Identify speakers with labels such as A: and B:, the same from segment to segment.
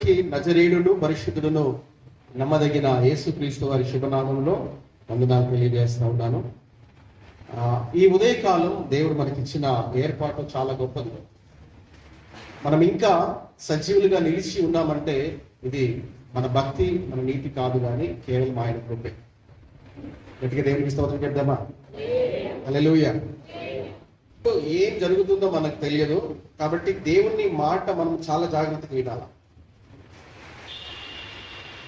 A: అందరికీ నజరేయుడును పరిశుద్ధుడును నమ్మదగిన యేసుక్రీస్తు వారి శుభనామంలో వందనాలు తెలియజేస్తా ఉన్నాను. ఈ ఉదయకాలం దేవుడు మనకిచ్చిన ఏర్పాటు చాలా గొప్పది. మనం ఇంకా సజీవులుగా నిలిచి ఉన్నామంటే ఇది మన భక్తి, మన నీతి కాదు, కానీ కేవలం ఆయన కృపే. గట్టిగా దేవునికి స్తోత్రం చెప్దామా? హల్లెలూయా. ఏం జరుగుతుందో మనకు తెలియదు, కాబట్టి దేవుని మాట మనం చాలా జాగ్రత్తగా వినాలి.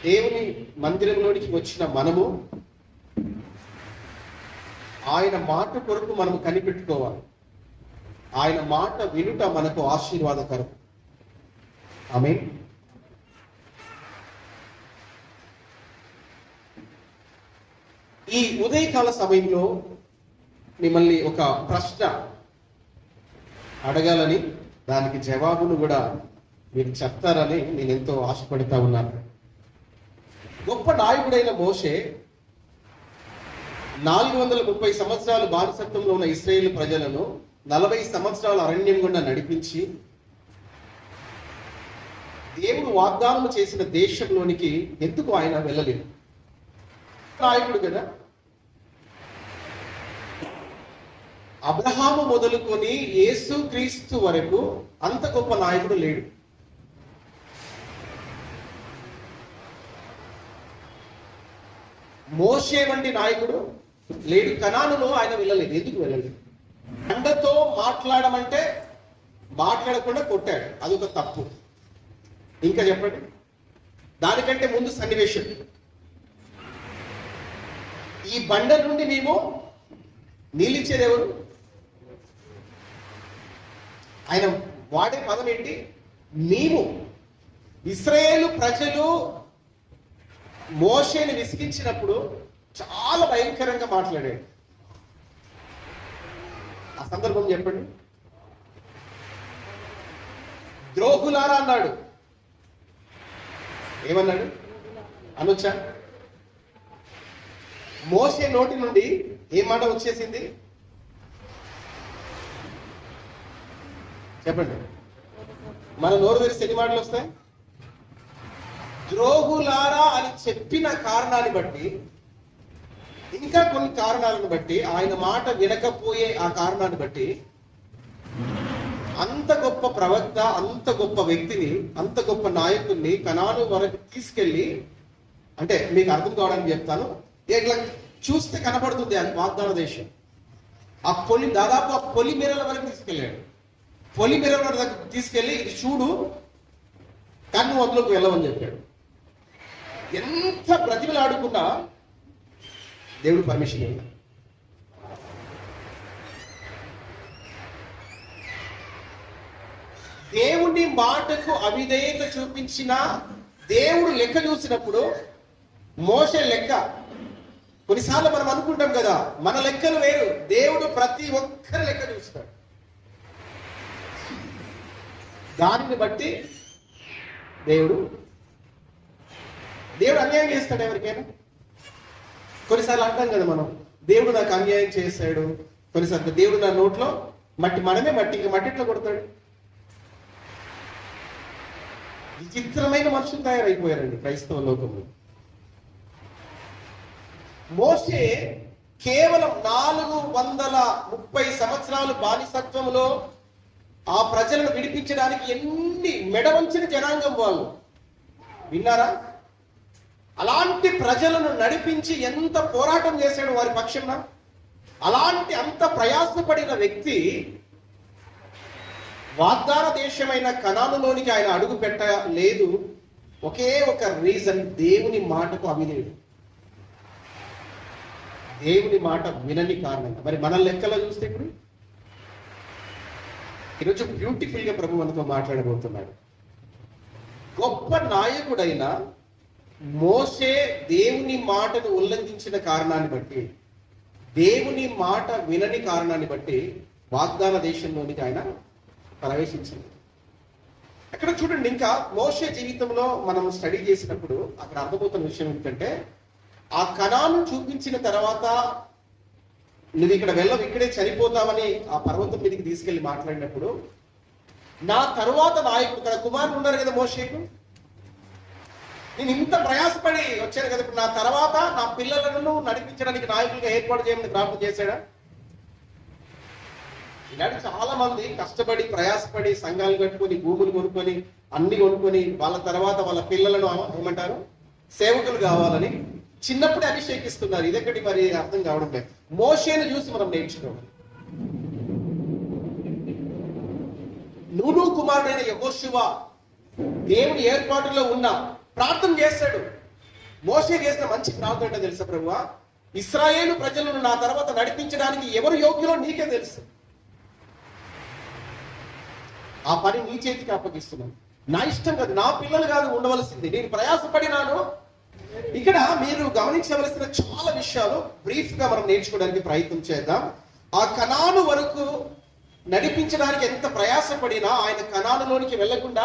A: దేవుని మందిరంలోనికి వచ్చిన మనము ఆయన మాట కొరకు మనం కనిపెట్టుకోవాలి. ఆయన మాట వినుట మనకు ఆశీర్వాదకరం. ఆమేన్. ఈ ఉదయకాల సమయంలో మిమ్మల్ని ఒక ప్రశ్న అడగాలని, దానికి జవాబును కూడా మీరు చెప్తారని నేను ఎంతో ఆశపడుతూ ఉన్నాను. గొప్ప నాయకుడైన మోషే 430 సంవత్సరాలు బానిసత్వంలో ఉన్న ఇశ్రాయేలు ప్రజలను 40 సంవత్సరాల అరణ్యం గుండా నడిపించి దేవుడు వాగ్దానం చేసిన దేశంలోనికి ఎందుకు ఆయన వెళ్ళలేదు? నాయకుడు కదా. అబ్రహాము మొదలుకొని యేసు క్రీస్తు వరకు అంత గొప్ప నాయకుడు లేడు. మోషే వంటి నాయకుడు లేడు. కనానులో ఆయన వెళ్ళలేదు. ఎందుకు వెళ్ళలేదు? బండతో మాట్లాడమంటే మాట్లాడకుండా కొట్టాడు, అదొక తప్పు. ఇంకా చెప్పండి, దానికంటే ముందు సన్నివేశం. ఈ బండ నుండి మేము నీళ్ళిచ్చేది ఎవరు? ఆయన వాడే పదం ఏంటి? మేము. ఇశ్రాయేలు ప్రజలు మోషేని విసిగించినప్పుడు చాలా భయంకరంగా మాట్లాడాడు. ఆ సందర్భం చెప్పండి. ద్రోహులారా అన్నాడు. ఏమన్నాడు? అనొచ్చా? మోషే నోటి నుండి ఏ మాట వచ్చేసింది? చెప్పండి. మన నోరు తెరిస్తే ఎన్ని మాటలు వస్తాయి? ద్రోహులారా అని చెప్పిన కారణాన్ని బట్టి, ఇంకా కొన్ని కారణాలను బట్టి, ఆయన మాట వినకపోయే ఆ కారణాన్ని బట్టి, అంత గొప్ప ప్రవక్త, అంత గొప్ప వ్యక్తిని, అంత గొప్ప నాయకుడిని కనాను వరకు తీసుకెళ్ళి, అంటే మీకు అర్థం కావడానికి చెప్తాను, ఇట్లా చూస్తే కనపడుతుంది అది వాగ్దాన దేశం. ఆ దాదాపు ఆ పొలి మీరల వరకు తీసుకెళ్ళాడు. పొలి మీరల వరకు తీసుకెళ్ళి, ఇది చూడు, కన్ను వద్దలోకి వెళ్ళమని చెప్పాడు. ఎంత బ్రతిమలాడుకున్నా దేవుడు పర్మిషన్ ఇవ్వలేదు. దేవుని మాటకు అవిధేయత చూపించిన దేవుడు లెక్క చూసినప్పుడు మోషే లెక్క. కొన్నిసార్లు మనం అనుకుంటాం కదా, మన లెక్కలు వేరు, దేవుడు ప్రతి ఒక్కరి లెక్క చూస్తాడు. దానిని బట్టి దేవుడు అన్యాయం చేస్తాడు ఎవరికైనా. కొన్నిసార్లు అంటాం కదా మనం, దేవుడు నాకు అన్యాయం చేశాడు. కొన్నిసార్లు దేవుడు నా నోట్లో మనమే మట్టిట్లో కొడతాడు. విచిత్రమైన మనుషులు తయారైపోయారండి క్రైస్తవ లోకంలో. మోషే కేవలం 430 సంవత్సరాలు బానిసత్వంలో ఆ ప్రజలను విడిపించడానికి ఎన్ని మెడవంచిన జనాంగం వాళ్ళు. విన్నారా? అలాంటి ప్రజలను నడిపించి ఎంత పోరాటం చేశాడు వారి పక్షంలో. అలాంటి అంత ప్రయాసపడిన వ్యక్తి వాగ్దాన దేశమైన కనానులోనికి ఆయన అడుగు పెట్టలేదు. ఒకే ఒక రీజన్, దేవుని మాటకు అవిధేయుడు, దేవుని మాట వినని కారణంగా. మరి మన లెక్కలో చూస్తే ఇప్పుడు ఈరోజు బ్యూటిఫుల్ గా ప్రభు మనతో మాట్లాడబోతున్నాడు. గొప్ప నాయకుడైన మోషే దేవుని మాటను ఉల్లంఘించిన కారణాన్ని బట్టి, దేవుని మాట వినని కారణాన్ని బట్టి వాగ్దాన దేశంలోనికి ఆయన ప్రవేశించింది. అక్కడ చూడండి, ఇంకా మోషే జీవితంలో మనం స్టడీ చేసినప్పుడు అక్కడ అర్థమవుతున్న విషయం ఏంటంటే, ఆ కనాను చూపించిన తర్వాత నువ్వు ఇక్కడ వెళ్ళవు, ఇక్కడే చనిపోతామని ఆ పర్వతం మీదకి తీసుకెళ్లి మాట్లాడినప్పుడు, నా తరువాత నాయకుడు, ఇక్కడ కుమారుడు ఉన్నారు కదా మోషేకు, నేను ఇంత ప్రయాసపడి వచ్చాను కదా, ఇప్పుడు నా తర్వాత నా పిల్లలను నడిపించడానికి నాయకులుగా ఏర్పాటు చేయమని ప్రార్థన చేశాడా? ఇలాంటి చాలా మంది కష్టపడి ప్రయాసపడి సంఘాలు కట్టుకొని భూములు కొనుక్కొని అన్ని కొనుక్కొని వాళ్ళ తర్వాత వాళ్ళ పిల్లలను ఏమంటారు సేవకులు కావాలని చిన్నప్పుడే అభిషేకిస్తున్నారు. ఇదొకటి మరి అర్థం కావడం లేదు. మోషేను చూసి మనం నేర్చుకోవాలి. నూను కుమారుడైన యెహోషువ దేవుని ఏర్పాటులో ఉన్న ప్రార్థన చేస్తాడు. మోషే చేసిన మంచి ప్రార్థన అంటే తెలుసా ప్రభువా, ఇశ్రాయేలు ప్రజలను నా తర్వాత నడిపించడానికి ఎవరు యోగ్యులో నీకే తెలుసు. ఆ పని నీ చేతికి అప్పగిస్తున్నాను. నా ఇష్టం కాదు, నా పిల్లలు కాదు ఉండవలసింది, నేను ప్రయాసపడినాను. ఇక్కడ మీరు గమనించవలసిన చాలా విషయాలు బ్రీఫ్ గా మనం నేర్చుకోవడానికి ప్రయత్నం చేద్దాం. ఆ కనాను వరకు నడిపించడానికి ఎంత ప్రయాసపడినా ఆయన కనానులోనికి వెళ్లకుండా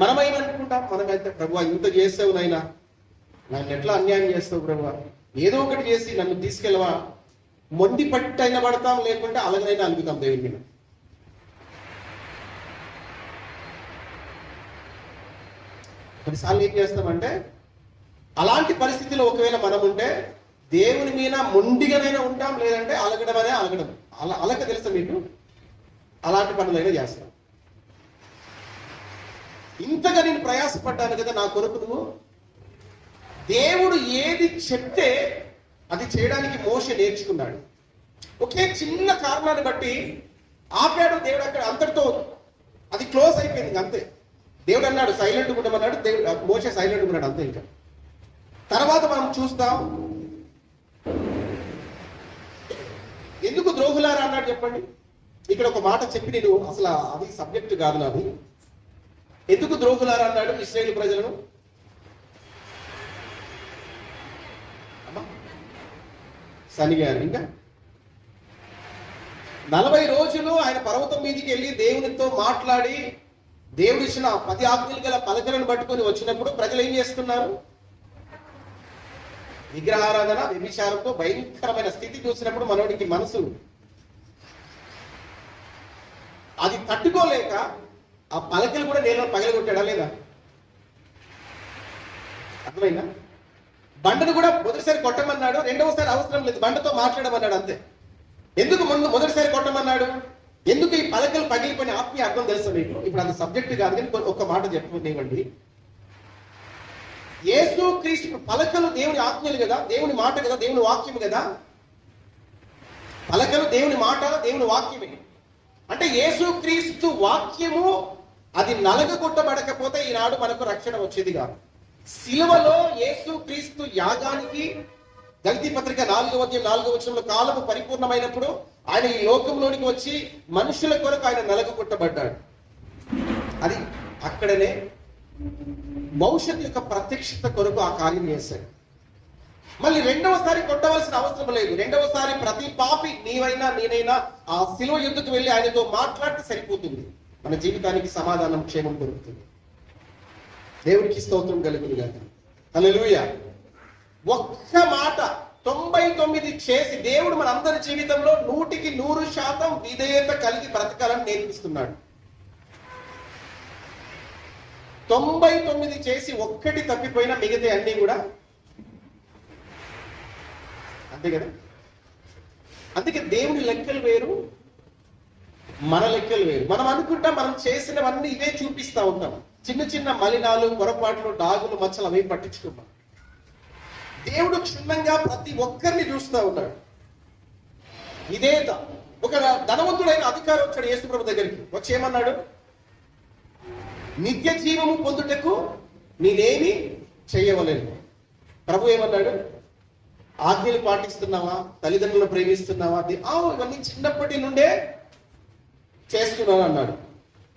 A: మనమేమనుకుంటాం, మనమైతే ప్రభువా ఇంత చేసావు నైనా, నన్ను ఎట్లా అన్యాయం చేస్తావు ప్రభువా, ఏదో ఒకటి చేసి నన్ను తీసుకెళ్ళవా, మొండి పట్టు అయినా పడతాం, లేకుంటే అలాగనైనా అలుగుతాం దేవుని మీద. కొన్నిసార్లు ఏం చేస్తామంటే అలాంటి పరిస్థితిలో ఒకవేళ మనం ఉంటే దేవుని మీద మొండిగానైనా ఉంటాం, లేదంటే అలగడం అనే అలగడం. అలక తెలుసా మీకు? అలాంటి పనులైనా చేస్తాం. ఇంతగా నేను ప్రయాసపడ్డాను కదా నా కొరకు, నువ్వు దేవుడు ఏది చెప్తే అది చేయడానికి మోషే నేర్చుకున్నాడు. ఒకే చిన్న కారణాన్ని బట్టి ఆపాడు దేవుడు, అక్కడ అంతటితో అది క్లోజ్ అయిపోయింది అంతే. దేవుడు అన్నాడు సైలెంట్ ఉండమన్నాడు, దేవుడు మోషే సైలెంట్ ఉన్నాడు అంతే. ఇంకా తర్వాత మనం చూస్తాం ఎందుకు ద్రోహులారా అన్నాడు చెప్పండి. ఇక్కడ ఒక మాట చెప్పి నేను అసలు అది సబ్జెక్ట్ కాదు నాది. ఎందుకు ద్రోహులారా అన్నాడు ఇశ్రాయేలు ప్రజలను? సనిగారు. ఇంకా 40 రోజులు ఆయన పర్వతం మీదకి వెళ్ళి దేవునితో మాట్లాడి దేవుడు ఇచ్చిన 10 ఆజ్ఞలు గల పలకలను పట్టుకొని వచ్చినప్పుడు ప్రజలు ఏం చేస్తున్నారు? విగ్రహారాధన, వ్యభిచారంతో భయంకరమైన స్థితి చూసినప్పుడు మనోడికి మనసు అది తట్టుకోలేక ఆ పలకలు కూడా నేలలో పగలగొట్టాడా లేదా? అర్థమైందా? బండను కూడా మొదటిసారి కొట్టమన్నాడు, రెండవసారి అవసరం లేదు, బండతో మాట్లాడమన్నాడు అంతే. ఎందుకు మొదటిసారి కొట్టమన్నాడు? ఎందుకు ఈ పలకలు పగిలిపోయిన ఆత్మీయ అర్థం తెలుసా మీకు? ఇప్పుడు అది సబ్జెక్ట్ కాదు కానీ ఒక మాట చెప్పుకునేవ్వండి. యేసు క్రీస్తు పలకలు దేవుని ఆజ్ఞలు కదా, దేవుని మాట కదా, దేవుని వాక్యం కదా. పలకలు దేవుని మాట, దేవుని వాక్యమే. అంటే యేసు క్రీస్తు వాక్యము అది నలగగొట్టబడకపోతే ఈనాడు మనకు రక్షణ వచ్చేది కాదు. సిలువలో యేసు క్రీస్తు యాగానికి గలతీ పత్రిక 4వ అధ్యాయం 4వ వచనంలో కాలము పరిపూర్ణమైనప్పుడు ఆయన ఈ లోకంలోనికి వచ్చి మనుషుల కొరకు ఆయన నలగగొట్టబడ్డాడు. అది అక్కడనే భవిష్యత్తు యొక్క ప్రత్యక్షత కొరకు ఆ కార్యం చేశాడు. మళ్ళీ రెండవసారి కొట్టవలసిన అవసరం లేదు. రెండవసారి ప్రతి పాపి నీవైనా నేనైనా ఆ శిలువ యుద్ధకు వెళ్ళి ఆయనతో మాట్లాడితే సరిపోతుంది. మన జీవితానికి సమాధానం, క్షేమం దొరుకుతుంది. దేవుడికి స్తోత్రం కలుగును గాక. హల్లెలూయా. ఒక్క మాట 99 చేసి దేవుడు మన అందరి జీవితంలో 100% విధేయత కలిగి బ్రతకాలని నేర్పిస్తున్నాడు. 99 చేసి ఒక్కటి తప్పిపోయినా మిగతా అన్ని కూడా అంతే కదా. అందుకే దేవుని లెక్కలు వేరు, మన లెక్కలు వేరు. మనం అనుకుంటాం మనం చేసినవన్నీ ఇవే చూపిస్తా ఉంటాం. చిన్న చిన్న మలినాలు, పొరపాట్లు, డాగులు, మచ్చలు అవి పట్టించుకుంటాం. దేవుడు క్షుణ్ణంగా ప్రతి ఒక్కరిని చూస్తూ ఉన్నాడు. విధేయత. ఒక ధనవంతుడైన అధికారి వచ్చాడు యేసుప్రభు దగ్గరికి. వచ్చి ఏమన్నాడు? నిత్య జీవము పొందుటకు నేనేమి చేయవలేను. ప్రభు ఏమన్నాడు? ఆజ్ఞలు పాటిస్తున్నావా? తల్లిదండ్రులను ప్రేమిస్తున్నావా? ఇవన్నీ చిన్నప్పటి నుండే చేస్తున్నాను అన్నాడు.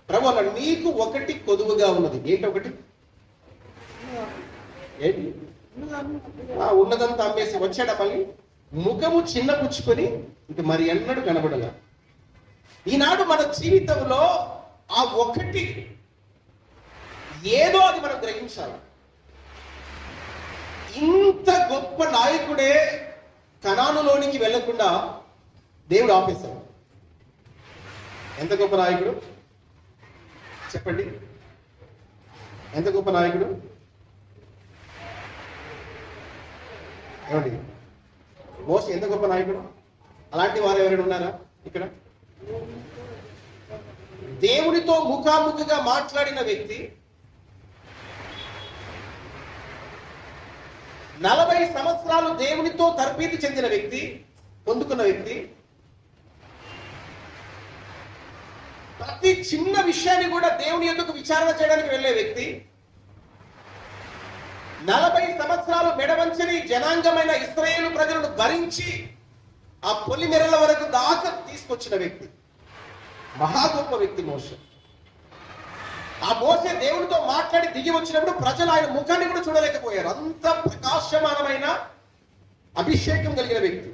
A: ప్రభు అన్నాడు నీకు ఒకటి కొదువుగా ఉన్నది. ఏంటొకటి? ఏంటి? ఉన్నదంతా అమ్మేసి వచ్చాడా మళ్ళీ ముఖము చిన్న పుచ్చుకొని ఇంక మరి ఎన్నడూ కనబడలా. ఈనాడు మన జీవితంలో ఆ ఒకటి ఏదో అది మనం గ్రహించాలి. ఇంత గొప్ప నాయకుడే కనానులోనికి వెళ్లకుండా దేవుడు ఆపేశాడు. ఎంత గొప్ప నాయకుడు చెప్పండి. ఎంత గొప్ప నాయకుడు ఏమండి? మోసే ఎంత గొప్ప నాయకుడు? అలాంటి వారు ఎవరైనా ఉన్నారా ఇక్కడ? దేవునితో ముఖాముఖిగా మాట్లాడిన వ్యక్తి, 40 సంవత్సరాలు దేవునితో తర్పీదు చెందిన వ్యక్తి, పొందుకున్న వ్యక్తి, ప్రతి చిన్న విషయాన్ని కూడా దేవుని యొద్దకు విచారణ చేయడానికి వెళ్ళే వ్యక్తి, 40 సంవత్సరాలు మెడవంచని జనాంగమైన ఇశ్రాయేలు ప్రజలను భరించి ఆ పొలిమెరల వరకు దాకా తీసుకొచ్చిన వ్యక్తి, మహా గొప్ప వ్యక్తి మోషే. ఆ మోషే దేవునితో మాట్లాడి దిగి వచ్చినప్పుడు ప్రజలు ఆయన ముఖాన్ని కూడా చూడలేకపోయారు. అంత ప్రకాశమానమైన అభిషేకం కలిగిన వ్యక్తి,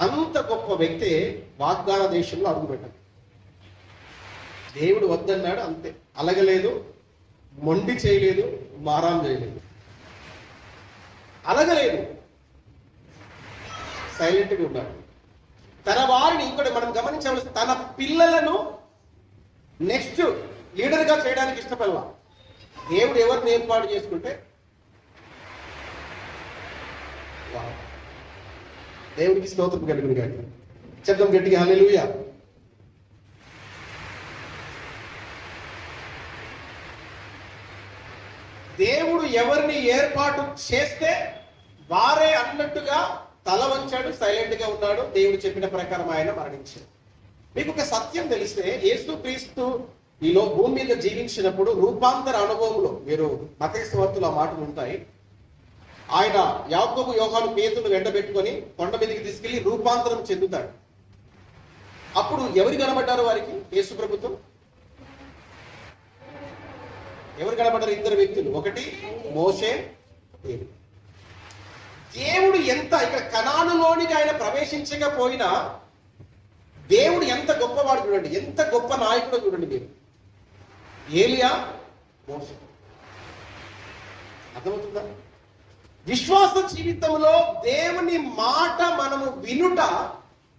A: అంత గొప్ప వ్యక్తి వాగ్దాన దేశంలో అడుగుపెట్టాడు. దేవుడు వద్దన్నాడు, అంతే. అలగలేదు, మొండి చేయలేదు, మారాం చేయలేదు, అలగలేదు, సైలెంట్గా ఉన్నాడు. తన వారిని ఇంకోటి మనం గమనించవలసి, తన పిల్లలను నెక్స్ట్ లీడర్గా చేయడానికి ఇష్టపడలా. దేవుడు ఎవరిని ఏర్పాటు చేసుకుంటే దేవుడికి స్తోత్రం కలుగును గాక. చెప్దాం గట్టిగా హల్లెలూయా. దేవుడు ఎవరిని ఏర్పాటు చేస్తే వారే అన్నట్టుగా తల వంచాడు, సైలెంట్ గా ఉన్నాడు. దేవుడు చెప్పిన ప్రకారం ఆయన మరణించాడు. మీకు ఒక సత్యం తెలిస్తే, యేసుక్రీస్తు ఈలో భూమి మీద జీవించినప్పుడు రూపాంతర అనుభవంలో, మీరు మత్తయి సువార్తలో ఆ మాటలు ఉంటాయి, ఆయన యాకోబు యోహాను పేతును వెంటబెట్టుకొని కొండ మీదకి తీసుకెళ్లి రూపాంతరం చెందుతాడు. అప్పుడు ఎవరు కనబడ్డారు వారికి? యేసు ప్రభుత్వం. ఎవరు కనబడ్డారు? 2 వ్యక్తులు. ఒకటి మోషే, దేవుడు. దేవుడు ఎంత ఇక్కడ కనానులోనికి ఆయన ప్రవేశించకపోయినా దేవుడు ఎంత గొప్పవాడు చూడండి, ఎంత గొప్ప నాయకుడు చూడండి మీరు. ఏలియా, మోషే. అర్థమవుతుందా? విశ్వాస జీవితంలో దేవుని మాట మనము వినుట,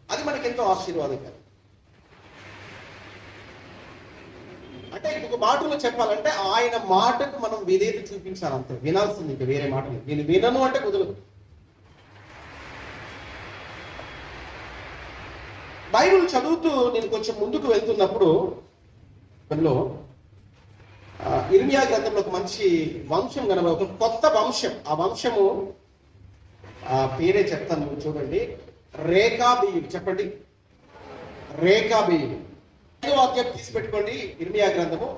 A: అది మనకెంతో ఆశీర్వాదకరం. అంటే ఇంకొక మాటలో చెప్పాలంటే, ఆయన మాటకు మనం విధేయత చూపించాలి, అంతే. వినాల్సింది, ఇంకా వేరే మాటలు. నేను వినను అంటే కుదరదు. బైబిల్ చదువుతూ నేను కొంచెం ముందుకు వెళ్తున్నప్పుడు అందులో ఇర్మియా గ్రంథంలో ఒక మంచి వంశం కనబడి, ఒక కొత్త వంశం. ఆ వంశము పేరే చెప్తాను, చూడండి. రేకాబీయులు. చెప్పండి, రేకాబీయులు. 5వ వాక్యం తీసి పెట్టుకోండి, ఇర్మియా గ్రంథము.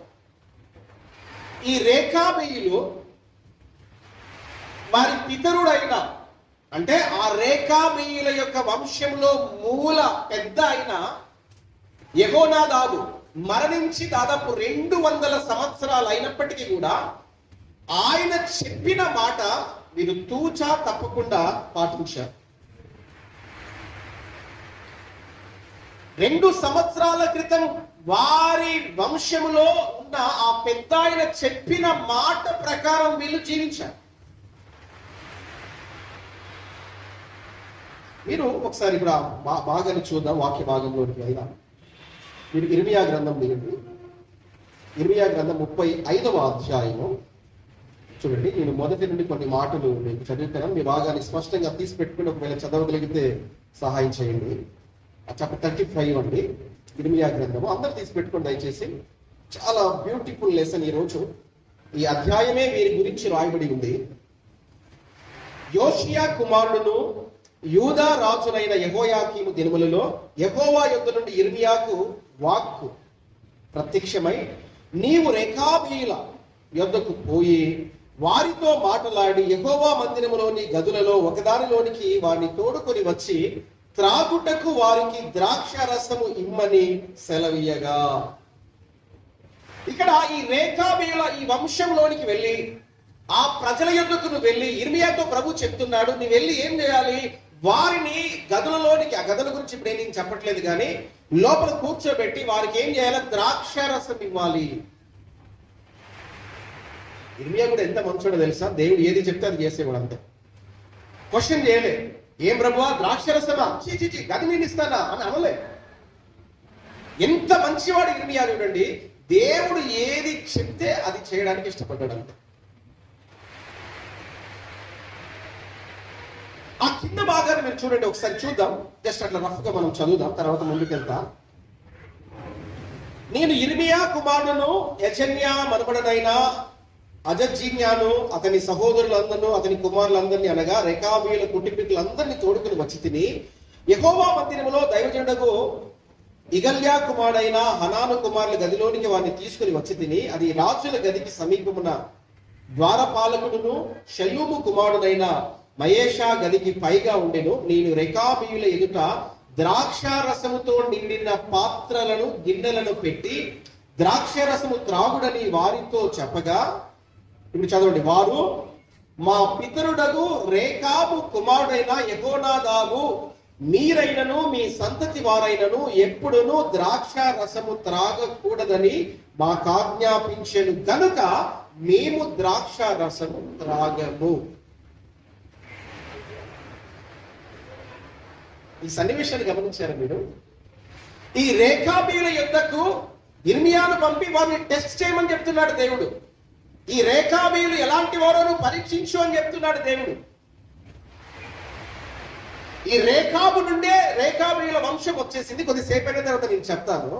A: ఈ రేకాబీయులు వారి పితరుడైన, అంటే ఆ రేకాబీయుల యొక్క వంశంలో మూల పెద్ద అయిన యెహోనాదాబు మరణించి దాదాపు 200 సంవత్సరాలు అయినప్పటికీ కూడా ఆయన చెప్పిన మాట వీరు తూచా తప్పకుండా పాటించారు. 2 సంవత్సరాల క్రితం వారి వంశములో ఉన్న ఆ పెద్ద ఆయన చెప్పిన మాట ప్రకారం వీళ్ళు జీవించారు. మీరు ఒకసారి ఇప్పుడు భాగాన్ని చూద్దాం, వాక్య భాగంలోకి వెళ్దాం. మీరు ఇర్మియా గ్రంథం దిగండి. ఇర్మియా గ్రంథం 35వ అధ్యాయము చూడండి. నేను మొదటి నుండి కొన్ని మాటలు మీకు చదువుతాను, మీ భాగాన్ని స్పష్టంగా తీసి పెట్టుకుని ఒకవేళ చదవగలిగితే సహాయం చేయండి. చాప్టర్ 35 అండి, ఇర్మియా గ్రంథము. అందరూ తీసి పెట్టుకోండి దయచేసి. చాలా బ్యూటిఫుల్ లెసన్ ఈరోజు. ఈ అధ్యాయమే వీరి గురించి రాయబడి ఉంది. యోషియా కుమారుడును యూదా రాజునైన యెహోయాకీము దినములలో యెహోవా యొద్ద నుండి ఇర్మియాకు వాక్కు ప్రత్యక్షమై, నీవు రేకాబీయుల యొద్దకు పోయి వారితో మాట్లాడి యెహోవా మందిరములోని గదులలో ఒకదానిలోనికి వారిని తోడుకొని వచ్చి త్రాగుటకు వారికి ద్రాక్ష రసము ఇమ్మని సెలవీయగా. ఇక్కడ ఈ రేకాబీయుల ఈ వంశంలోనికి వెళ్ళి ఆ ప్రజల యొద్దకు నువ్వు వెళ్ళి, ఇర్మియాతో ప్రభు చెప్తున్నాడు, నువ్వు వెళ్ళి ఏం చేయాలి? వారిని గదులలోనికి, ఆ గదుల గురించి ఇప్పుడు నేను చెప్పట్లేదు కానీ, లోపల కూర్చోబెట్టి వారికి ఏం చేయాలి? ద్రాక్ష రసం ఇవ్వాలి. ఇర్మియా కూడా ఎంత మంచోడో తెలుసా? దేవుడు ఏది చెప్తే అది చేసేవాడు, అంతే. క్వశ్చన్ చేయలే, ఏం ప్రభువా ద్రాక్ష రసమా, చీ గది నేను ఇస్తానా అని అనలే. ఎంత మంచివాడు ఇర్మియా చూడండి. దేవుడు ఏది చెప్తే అది చేయడానికి ఇష్టపడ్డాడు అంతే. ఆ కింద భాగాన్ని మీరు చూడండి, ఒకసారి చూద్దాం. జస్ట్ అట్లా రఫ్గా మనం చదువుదాం, తర్వాత ముందుకెళ్తా. నేను ఇర్మియా కుమారుడును యజన్యా మనబడనైన అజజ్జిన్యాను అతని సహోదరులందరూ అతని కుమారులందరినీ అనగా రెకాబీయుల కుటుంబీకులందరినీ తోడుకుని వచ్చి తిని యెహోవా మందిరములో దైవజనుడకు ఇగల్యా కుమారుడైన హనాను కుమారుల గదిలోనికి వారిని తీసుకుని వచ్చి తిని, అది రాజుల గదికి సమీపమున ద్వారపాలకుడును షల్లూము కుమారుడైన మయేషా గదికి పైగా ఉండెను. నేను రెకాబీయుల ఎదుట ద్రాక్షారసముతో నిండిన పాత్రలను గిన్నెలను పెట్టి ద్రాక్షరసము త్రాగుడని వారితో చెప్పగా, ఇప్పుడు చదవండి, వారు మా పితరుడగు రేకాబు కుమారుడైన యెహోనాదాబు మీరైనను మీ సంతతి వారైనను ఎప్పుడునూ ద్రాక్ష రసము త్రాగకూడదని మాకు ఆజ్ఞాపించెను గనుక మేము ద్రాక్ష రసము త్రాగము. ఈ సన్నివేశాన్ని గమనించారు మీరు? ఈ రేఖాబీల యుద్ధకు ఇర్మియాను పంపి వారిని టెస్ట్ చేయమని చెప్తున్నాడు దేవుడు. ఈ రేఖాబీలు ఎలాంటి వారో పరీక్షించు అని చెప్తున్నాడు దేవుడు. ఈ రేఖాబు నుండే రేఖాబీల వంశం వచ్చేసింది. కొద్దిసేపు అయిన తర్వాత నేను చెప్తాను.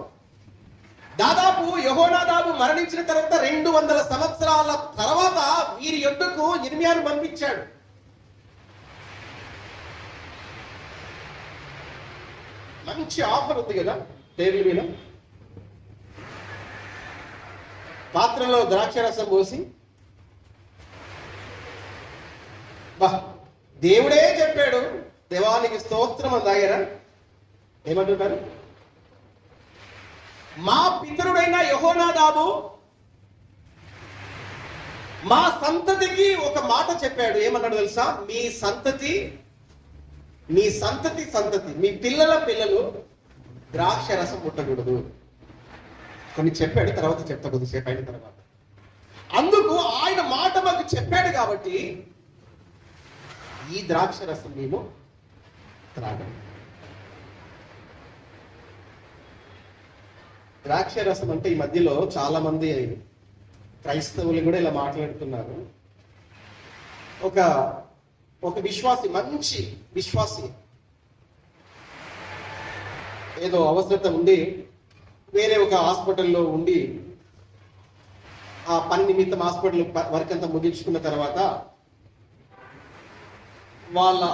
A: దాదాపు యెహోనాదాబు మరణించిన తర్వాత 200 సంవత్సరాల తర్వాత వీరి యుద్ధకు ఇర్మియాను పంపించాడు. మంచి ఆఫర్ ఉంది కదా టేబుల్ మీద. పాత్రలో ద్రాక్షరసం పోసి, బా దేవుడే చెప్పాడు, దేవానికి స్తోత్రం అని తాగారా? ఏమంటున్నారు? మా పితరుడైన యెహోనాదాబు మా సంతతికి ఒక మాట చెప్పాడు. ఏమన్నాడు తెలుసా? మీ సంతతి మీ పిల్లల పిల్లలు ద్రాక్ష రసం ముట్టకూడదు కొన్ని చెప్పాడు. తర్వాత చెప్తా కొద్దిసేపు అయిన తర్వాత. అందుకు ఆయన మాట మాకు చెప్పాడు కాబట్టి ఈ ద్రాక్ష రసం మేము త్రాగండి. ద్రాక్ష రసం అంటే ఈ మధ్యలో చాలా మంది క్రైస్తవులు కూడా ఇలా మాట్లాడుతున్నారు. ఒక విశ్వాసి, మంచి విశ్వాసి, ఏదో అవసరత ఉండి వేరే ఒక హాస్పిటల్లో ఉండి ఆ పని నిమిత్తం హాస్పిటల్ వర్క్ అంతా ముగించుకున్న తర్వాత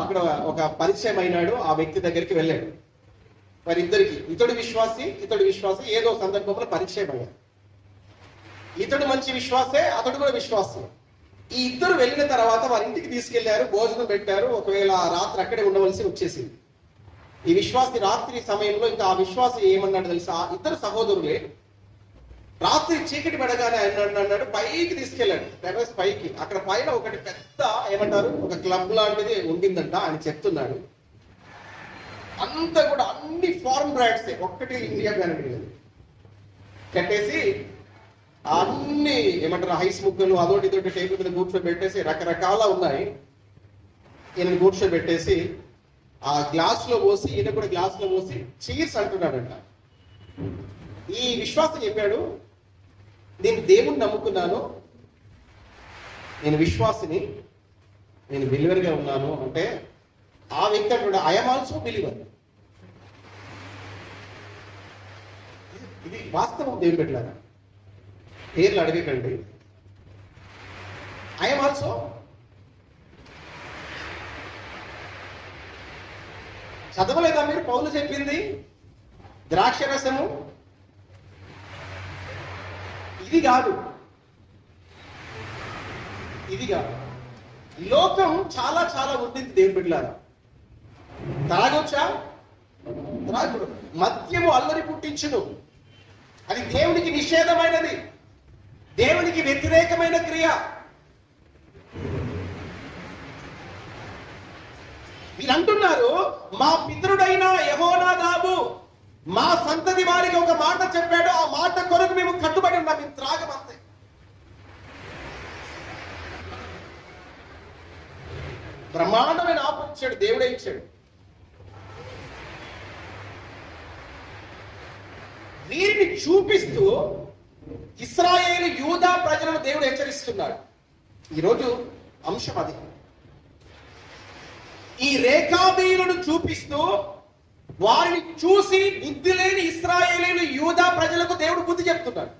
A: అక్కడ ఒక పరిచయం అయినాడు. ఆ వ్యక్తి దగ్గరికి వెళ్ళాడు. వారిద్దరికి ఇతడు విశ్వాసి ఏదో సందర్భంలో పరిచయం అయ్యారు. ఇతడు మంచి విశ్వాసే, అతడు కూడా విశ్వాసం. ఈ ఇద్దరు వెళ్ళిన తర్వాత వారి ఇంటికి తీసుకెళ్లారు, భోజనం పెట్టారు. ఒకవేళ రాత్రి అక్కడే ఉండవలసి వచ్చేసింది. ఈ విశ్వాసి రాత్రి సమయంలో ఇంకా ఆ విశ్వాసి ఏమన్నాడు తెలుసా? ఇద్దరు సహోదరులే రాత్రి చీకటి పడగానే అన్నాడు పైకి తీసుకెళ్ళాడు, టెర్రస్ పైకి. అక్కడ పైన ఒకటి పెద్ద ఏమంటారు ఒక క్లబ్ లాంటిది ఉండిందంట. ఆయన చెప్తున్నాడు. అంతా కూడా అన్ని ఫారెన్ బ్రాండ్స్, ఒక్కటి ఇండియా బ్రాండ్ కట్టేసి అన్ని ఏమంటారు హైస్ ముక్కలు అదోటి ఇదోటి టేబుల్ మీద కూర్చొని పెట్టేసి రకరకాల ఉన్నాయి. ఈయన కూర్చొని పెట్టేసి ఆ గ్లాస్ లో పోసి, ఈయన కూడా గ్లాస్ లో పోసి చీర్స్ అంటున్నాడంట. ఈ విశ్వాసం చెప్పాడు, నేను దేవుణ్ణి నమ్ముకున్నాను, నేను విశ్వాసిని, నేను బిలీవర్ గా ఉన్నాను అంటే ఆ వ్యక్తి అంటున్నాడు ఐఎమ్ ఆల్సో బిలీవర్. ఇది వాస్తవం. దేవుని పెట్టారా? పేర్లు అడగకండి. I'm also. చదవలేదా మీరు పౌలు చెప్పింది? ద్రాక్షరసము ఇది కాదు. లోకం చాలా చాలా ఉంటుంది దేవుని బిడ్డలారా. తాగొచ్చా? త్రాగుడు. మద్యము అల్లరి పుట్టించును, అది దేవునికి నిషేధమైనది, దేవునికి వ్యతిరేకమైన క్రియ. మీరు అంటున్నారు మా పితరుడైన యెహోనాదాబు మా సంతతి వారికి ఒక మాట చెప్పాడు, ఆ మాట కొరకు మేము కట్టుబడి ఉన్నాం, మేము త్రాగమంతే. బ్రహ్మాండమైన ఆఫర్ ఇచ్చాడు, దేవుడే ఇచ్చాడు. చూపిస్తూ ఇశ్రాయేలు యూదా ప్రజలను దేవుడు హెచ్చరిస్తున్నాడు. ఈరోజు అంశం అది. ఈ రేఖాబీయులను చూపిస్తూ వారిని చూసి బుద్ధి లేని ఇశ్రాయేలీయులు యూదా ప్రజలకు దేవుడు బుద్ధి చెప్తున్నాడు.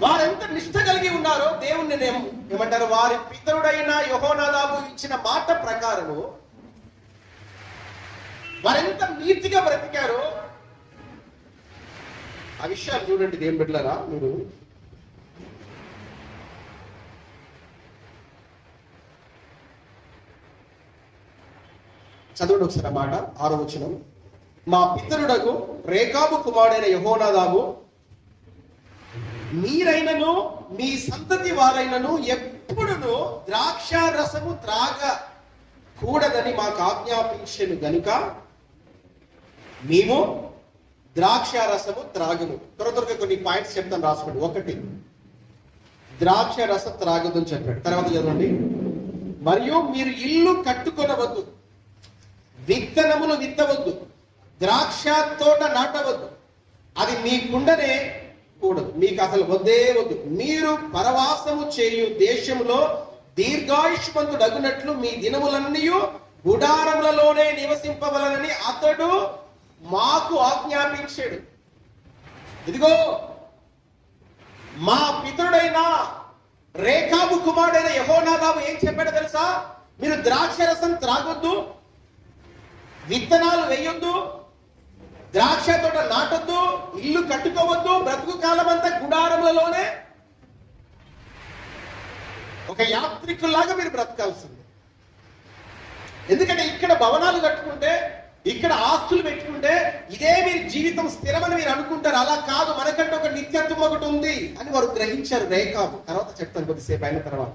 A: వారెంత నిష్ఠ కలిగి ఉన్నారో దేవుణ్ణి ఏమంటారు, వారి పితరుడైన యెహోనాదాబు ఇచ్చిన మాట ప్రకారము వారెంత నీతిగా బ్రతికారో ఆ విషయాలు చూడండి. దేవుని బిడ్డలారా, మీరు చదవండి ఒకసారి ఆ మాట. 6వ వచనం. మా పితరుడకు రేకాబు కుమారుడైన యెహోనాదాబు మీరైనను మీ సంతతి వారైనను ఎప్పుడును ద్రాక్ష రసము త్రాగకూడదని మాకు ఆజ్ఞాపించెను గనుక మేము ద్రాక్ష రసము త్రాగము. త్వరగా కొన్ని పాయింట్స్ చెప్తాను, రాసుకోండి. 1, ద్రాక్ష రసం త్రాగదు అని చెప్పాడు. తర్వాత చదవండి. మరియు మీరు ఇల్లు కట్టుకొనవద్దు, విత్తనములు విత్తవద్దు, ద్రాక్ష తోట నాటవద్దు, అది మీకుండనే కూడదు, మీకు అసలు వద్దే వద్దు. మీరు పరవాసము చేయు దేశంలో దీర్ఘాయుష్మంతుడగునట్లు మీ దినములన్నీ గుడారములలోనే నివసింపవలనని అతడు మాకు ఆజ్ఞాపించాడు. ఇదిగో మా పితరుడైన రేకాబు కుమారుడైన యెహోనాదాబు ఏం చెప్పాడో తెలుసా? మీరు ద్రాక్ష రసం త్రాగొద్దు, విత్తనాలు వేయొద్దు, ద్రాక్ష తోట నాటొద్దు, ఇల్లు కట్టుకోవద్దు, బ్రతుకు కాలం అంతా గుడారములలోనే ఒక యాత్రికుల్లాగా మీరు బ్రతకాల్సింది. ఎందుకంటే ఇక్కడ భవనాలు కట్టుకుంటే, ఇక్కడ ఆస్తులు పెట్టుకుంటే ఇదే మీరు జీవితం స్థిరమని మీరు అనుకుంటారు. అలా కాదు, మనకంటే ఒక నిత్యత్వం ఒకటి ఉంది అని వారు గ్రహించారు. రేకాబు తర్వాత చెప్తాను కొద్దిసేపు అయిన తర్వాత.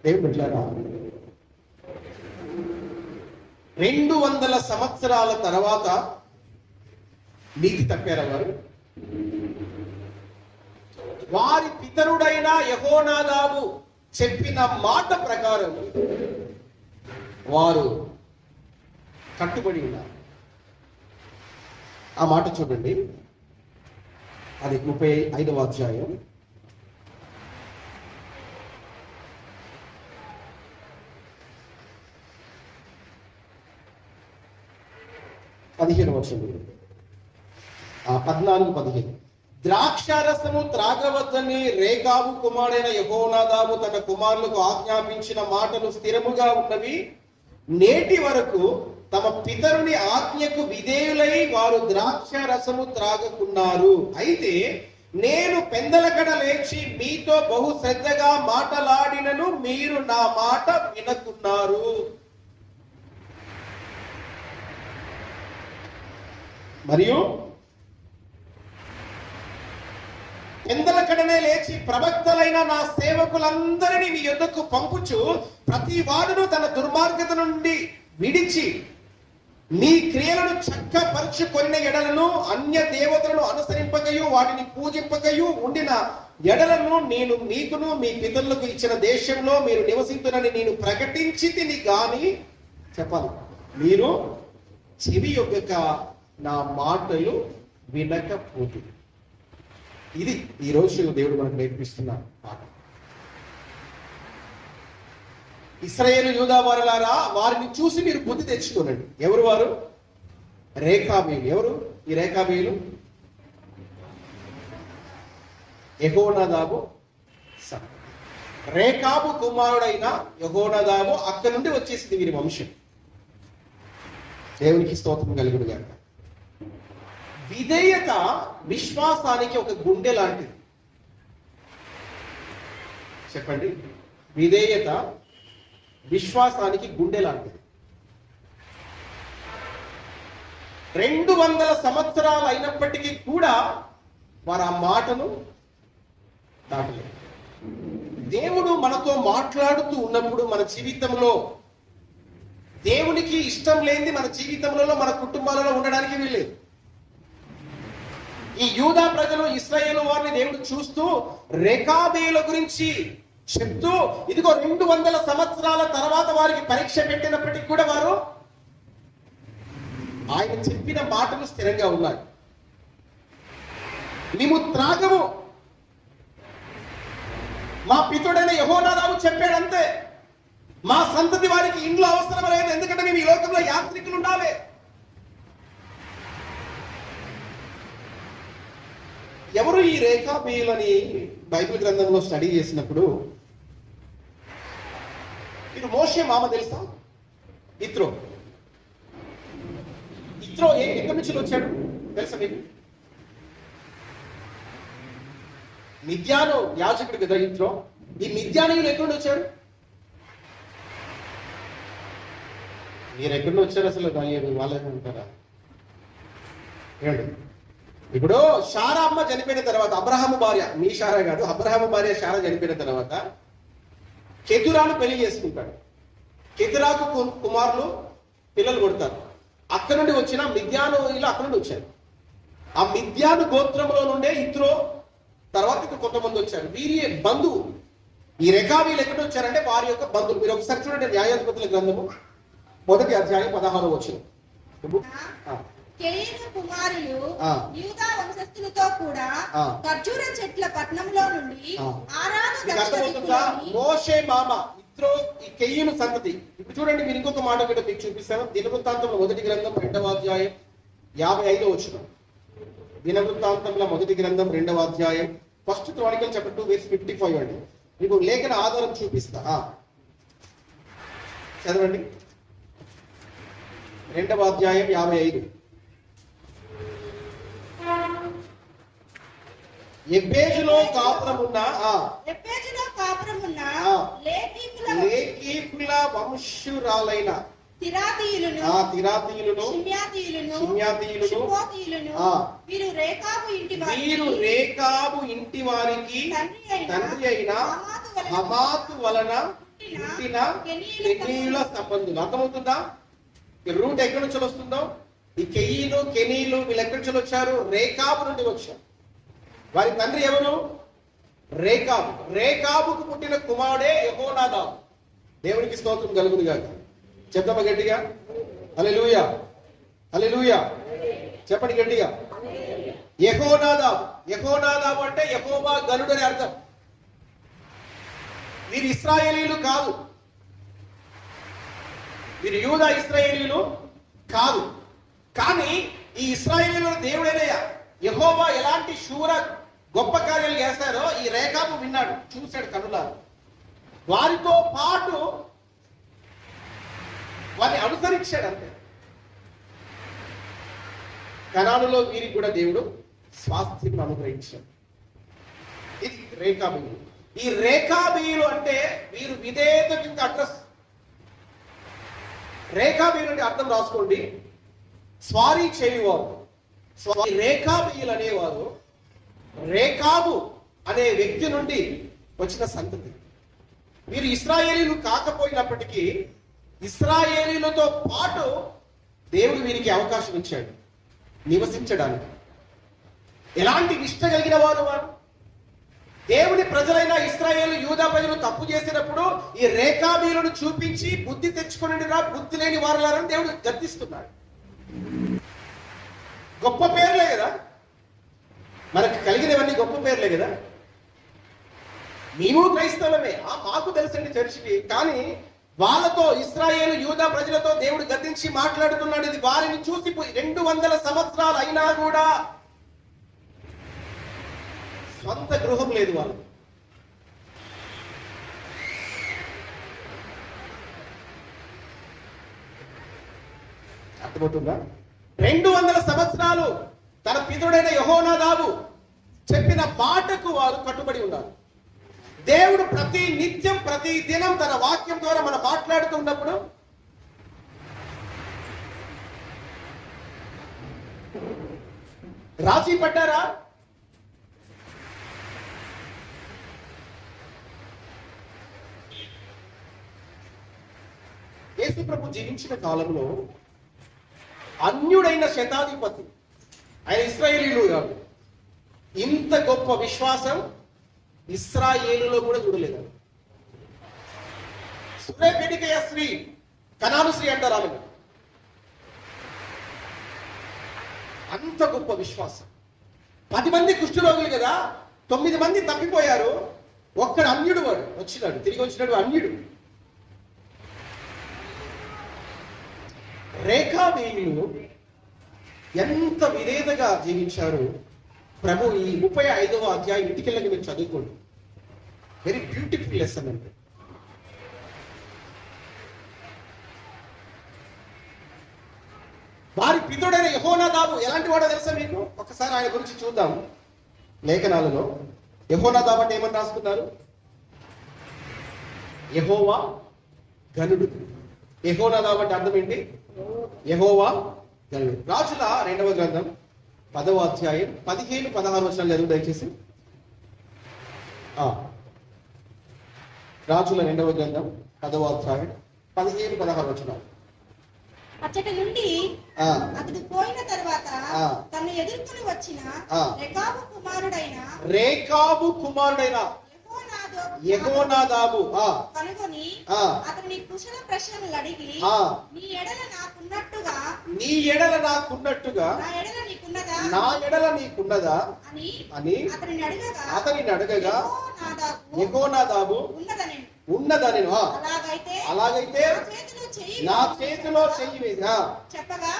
A: దేవుని బిడ్డలారా, 200 సంవత్సరాల తర్వాత నీతి తప్పారా వారు? వారి పితరుడైన యెహోనాదాబు చెప్పిన మాట ప్రకారం వారు కట్టుబడి ఉన్నారు. ఆ మాట చూడండి, అది 35వ అధ్యాయం 15వ వచనం, 14-15. ద్రాక్షారసము త్రాగవద్దని రేకాబు కుమారుడైన యెహోనాదాబు తన కుమారులకు ఆజ్ఞాపించిన మాటలు స్థిరముగా ఉన్నవి. నేటి వరకు తమ పితరుని ఆజ్ఞకు విధేయులై వారు ద్రాక్ష రసము త్రాగకున్నారు. అయితే నేను పెందలకడ లేచి మీతో బహు శ్రద్ధగా మాటలాడినను మీరు నా మాట వినకున్నారు. మరియు పెందలకడనే లేచి ప్రవక్తలైన నా సేవకులందరినీ మీ యొద్దకు పంపుచు ప్రతి వాడును తన దుర్మార్గత నుండి విడిచి మీ క్రియలను చక్కపరుచుకొనిన ఎడలను అన్య దేవతలను అనుసరింపకయు వాటిని పూజింపకయు ఉండిన ఎడలను నేను మీకును మీ పితరులకు ఇచ్చిన దేశంలో మీరు నివసించునని నేను ప్రకటించి తిని గాని చెప్పాలి, మీరు చెవి యొగ్గక నా మాటలు వినకపోతే. ఇది ఈ రోజు దేవుడు మనకు నేర్పిస్తున్న పాఠం. ఇశ్రాయేలు యూదా వారులారా, వారిని చూసి మీరు బుద్ధి తెచ్చుకోనండి. ఎవరు వారు? రేఖాబీయులు. ఎవరు ఈ రేఖాబీయులు? యెహోనాదాబు సన్. రేకాబు కుమారుడైన యెహోనాదాబు అక్కడి నుండి వచ్చేసింది వీరి వంశం. దేవునికి స్తోత్రం కలుగును గాక. విధేయత విశ్వాసానికి ఒక గుండె లాంటిది. చెప్పండి, విధేయత విశ్వాసానికి గుండె లాంటిది. 200 సంవత్సరాలు అయినప్పటికీ కూడా వారు ఆ మాటను దాటలేదు. దేవుడు మనతో మాట్లాడుతూ ఉన్నప్పుడు మన జీవితంలో దేవునికి ఇష్టం లేనిది మన జీవితంలో మన కుటుంబాలలో ఉండడానికి వీల్లేదు. ఈ యూదా ప్రజలు ఇశ్రాయేలు వారిని దేవుడు చూస్తూ రేకాబీయుల గురించి చెప్తూ ఇదిగో 200 సంవత్సరాల తర్వాత వారికి పరీక్ష పెట్టినప్పటికీ కూడా వారు ఆయన చెప్పిన మాటలు స్థిరంగా ఉన్నాయి. మేము త్రాగము, మా పితుడైన యెహోనాదాబు చెప్పాడంతే. మా సంతతి వారికి ఇండ్లు అవసరం లేదు, ఎందుకంటే మేము ఈ లోకంలో యాత్రికులు ఉండాలి. ఎవరు ఈ రేఖాబీయులని బైబిల్ గ్రంథంలో స్టడీ చేసినప్పుడు ఇది మోషే మామ తెలుసా? ఇత్రో ఎక్కడి నుంచి వచ్చాడు తెలుసా మీకు? మిద్యాను యాజకుడు కదా ఇత్రో. ఈ మిద్యానీయులు ఎక్కడి నుండి వచ్చాడు? మీరు ఎక్కడి నుంచి వచ్చారు అసలు? వాళ్ళే ఉంటారా? ఏమండి, ఇప్పుడు షారా అమ్మ చనిపోయిన తర్వాత, అబ్రహాము భార్య, మీ షారా కాదు, అబ్రహాము భార్య షారా చనిపోయిన తర్వాత కెతురాను పెళ్లి చేసుకుంటాడు. కెతురాకు కుమారులు పిల్లలు కొడతారు. అక్కడ నుండి వచ్చిన మిద్యానీయులు అక్కడ నుండి వచ్చారు. ఆ మిద్యాను గోత్రంలో నుండే ఇత్రో, తర్వాత కొంతమంది వచ్చారు. వీరి బంధువు. ఈ రేఖాబీయులు ఎక్కడ వచ్చారంటే వారి యొక్క బంధువులు. మీరు ఒకసారి చూడండి, న్యాయాధిపతుల గ్రంథము 1వ అధ్యాయం 16వ వచనం.
B: కెయీను కుమారులు యూదా వంశస్థులతో కూడా ఖర్జూర చెట్ల పట్టణంలో నుండి
A: మోషే మామ ఇత్రో ఈ కెయీను సంతతి. ఇప్పుడు చూడండి, మీరు ఇంకొక మాట కూడా మీకు చూపిస్తాను. దినవృత్తాంతంలో 1వ గ్రంథం 2వ అధ్యాయం 55వ వచనం. దినవృత్తాంతంలో 1వ గ్రంథం 2వ అధ్యాయం ఫస్ట్ క్రానికల్ చాప్టర్ 2:55 అండి. మీకు లేఖన ఆధారం చూపిస్తా, చదవండి. 2వ అధ్యాయం 55. ఎబ్బేజులో కాపురమున్న లేకీకుల వంశురాలైన తిరాతీయులను వీరు రేకాబు ఇంటి వారికి తండ్రి అయిన హమాతు వలన పుట్టిన కెనీయుల సంబంధులు. అర్థమవుతుందా? రూట్ ఎక్కడి నుంచి వస్తుందో? ఈ కెయీను కెనీలు వీళ్ళు ఎక్కడి నుంచి వచ్చారు? రేకాబు నుండి వచ్చారు. వారి తండ్రి ఎవరు? రేకాబు. రేకాబుకు పుట్టిన కుమారుడే యెహోనాదాబు. దేవునికి స్తోత్రం కలుగును గాక. చెప్తామా గట్టిగా? హల్లెలూయా, హల్లెలూయా. చెప్పండి గట్టిగా. యెహోనాదాబు అంటే యెహోవా గనుడు అని అర్థం. వీరు ఇశ్రాయేలీయులు కాదు, వీరు యూదా ఇశ్రాయేలీయులు కాదు. కానీ ఈ ఇశ్రాయేలీయుల దేవుడైన యెహోవా ఎలాంటి శూర గొప్ప కార్యాలు చేస్తారో ఈ రేఖాబు విన్నాడు, చూశాడు కనులారు. వారితో పాటు వారిని అనుసరించాడు అంతే. కనానులో వీరికి కూడా దేవుడు స్వాస్థ్యం అనుగ్రహించాడు. ఇది రేఖాబీయులు. ఈ రేఖాబీయులు అంటే వీరు విధేయతకి ఇంకా అడ్రస్. రేఖాబీయులు అంటే అర్థం రాసుకోండి, స్వారీ చేయువారు. రేఖాబీయులు అనేవారు రేకాబు అనే వ్యక్తి నుండి వచ్చిన సంతతి. వీరు ఇశ్రాయేలీలు కాకపోయినప్పటికీ ఇశ్రాయేలీలతో పాటు దేవుడు వీరికి అవకాశం ఇచ్చాడు నివసించడానికి. ఎలాంటి నిష్ట కలిగిన వారు వారు? దేవుని ప్రజలైన ఇశ్రాయేలు యూదా ప్రజలు తప్పు చేసినప్పుడు ఈ రేఖాబీయులను చూపించి బుద్ధి తెచ్చుకునిరా, బుద్ధి లేని వారులారని దేవుడు గర్దిస్తున్నాడు. గొప్ప పేర్లే కదా మనకు కలిగినవన్నీ, గొప్ప పేర్లే కదా. మేము క్రైస్తవమే, మాకు తెలుసండి చర్చికి. కానీ వాళ్ళతో, ఇశ్రాయేలు యూదా ప్రజలతో దేవుడు గద్దించి మాట్లాడుతున్నాడు. ఇది వారిని చూసి 200 సంవత్సరాలు అయినా కూడా స్వంత గృహం లేదు వాళ్ళు. అర్థమవుతుందా? 200 సంవత్సరాలు తన పితరుడైన యెహోనాదాబు చెప్పిన మాటకు వారు కట్టుబడి ఉన్నారు. దేవుడు ప్రతి నిత్యం, ప్రతి దినం తన వాక్యం ద్వారా మనం మాట్లాడుతున్నప్పుడు రాజీ పడ్డారా? యేసు ప్రభు జీవించిన కాలంలో అన్యుడైన శతాధిపతి, ఆయన ఇశ్రాయేలీయులు కాదు. ఇంత గొప్ప విశ్వాసం ఇశ్రాయేలులో కూడా చూడలేదు. సురేపేడికయ్య స్త్రీ, కనాను స్త్రీ అంటారు ఆమె. అంత గొప్ప విశ్వాసం. 10 మంది కుష్ఠరోగులు కదా, 9 మంది తప్పిపోయారు, ఒక్కడు అన్యుడు, వాడు వచ్చినాడు, తిరిగి వచ్చినాడు అన్యుడు. రేఖాబీయులు ఎంత విధేయతగా జీవించారు. ప్రభు ఈ 35వ అధ్యాయం ఇంటికెళ్ళకి మీరు చదువుకోండి. వెరీ బ్యూటిఫుల్ లెసన్ అండి. వారి పితుడైన యెహోనాదాబు ఎలాంటి వాడో తెలుసా మీకు? ఒకసారి ఆయన గురించి చూద్దాం లేఖనాలలో. యెహోనాదాబు అంటే ఏమని రాసుకున్నారు? యెహోవా గనుడు. యెహోనాదాబు అంటే అర్థం ఏంటి? యెహోవా గనుడు. రాజుల 2వ గ్రంథం 10వ అధ్యాయం 15-16 వచనాలు చదువు దయచేసి. రాజుల 2వ గ్రంథం 10వ అధ్యాయం 15-16 వచనాలు.
B: అచ్చటి నుండి అతడు పోయిన తర్వాత తను ఎదుర్కొని వచ్చిన రేకాబు కుమారుడైన యెహోనాదాబు కనుగొని అతని కుశల ప్రశ్నలు అడిగి, నీ ఎడల నాకున్నట్టుగా నా ఎడల నీకున్నదా అని అతనిని అడగగా యెహోనాదాబు ఉన్నదని, అలాగైతే నా చేతిలో చెయ్యి వేసి చెప్పగా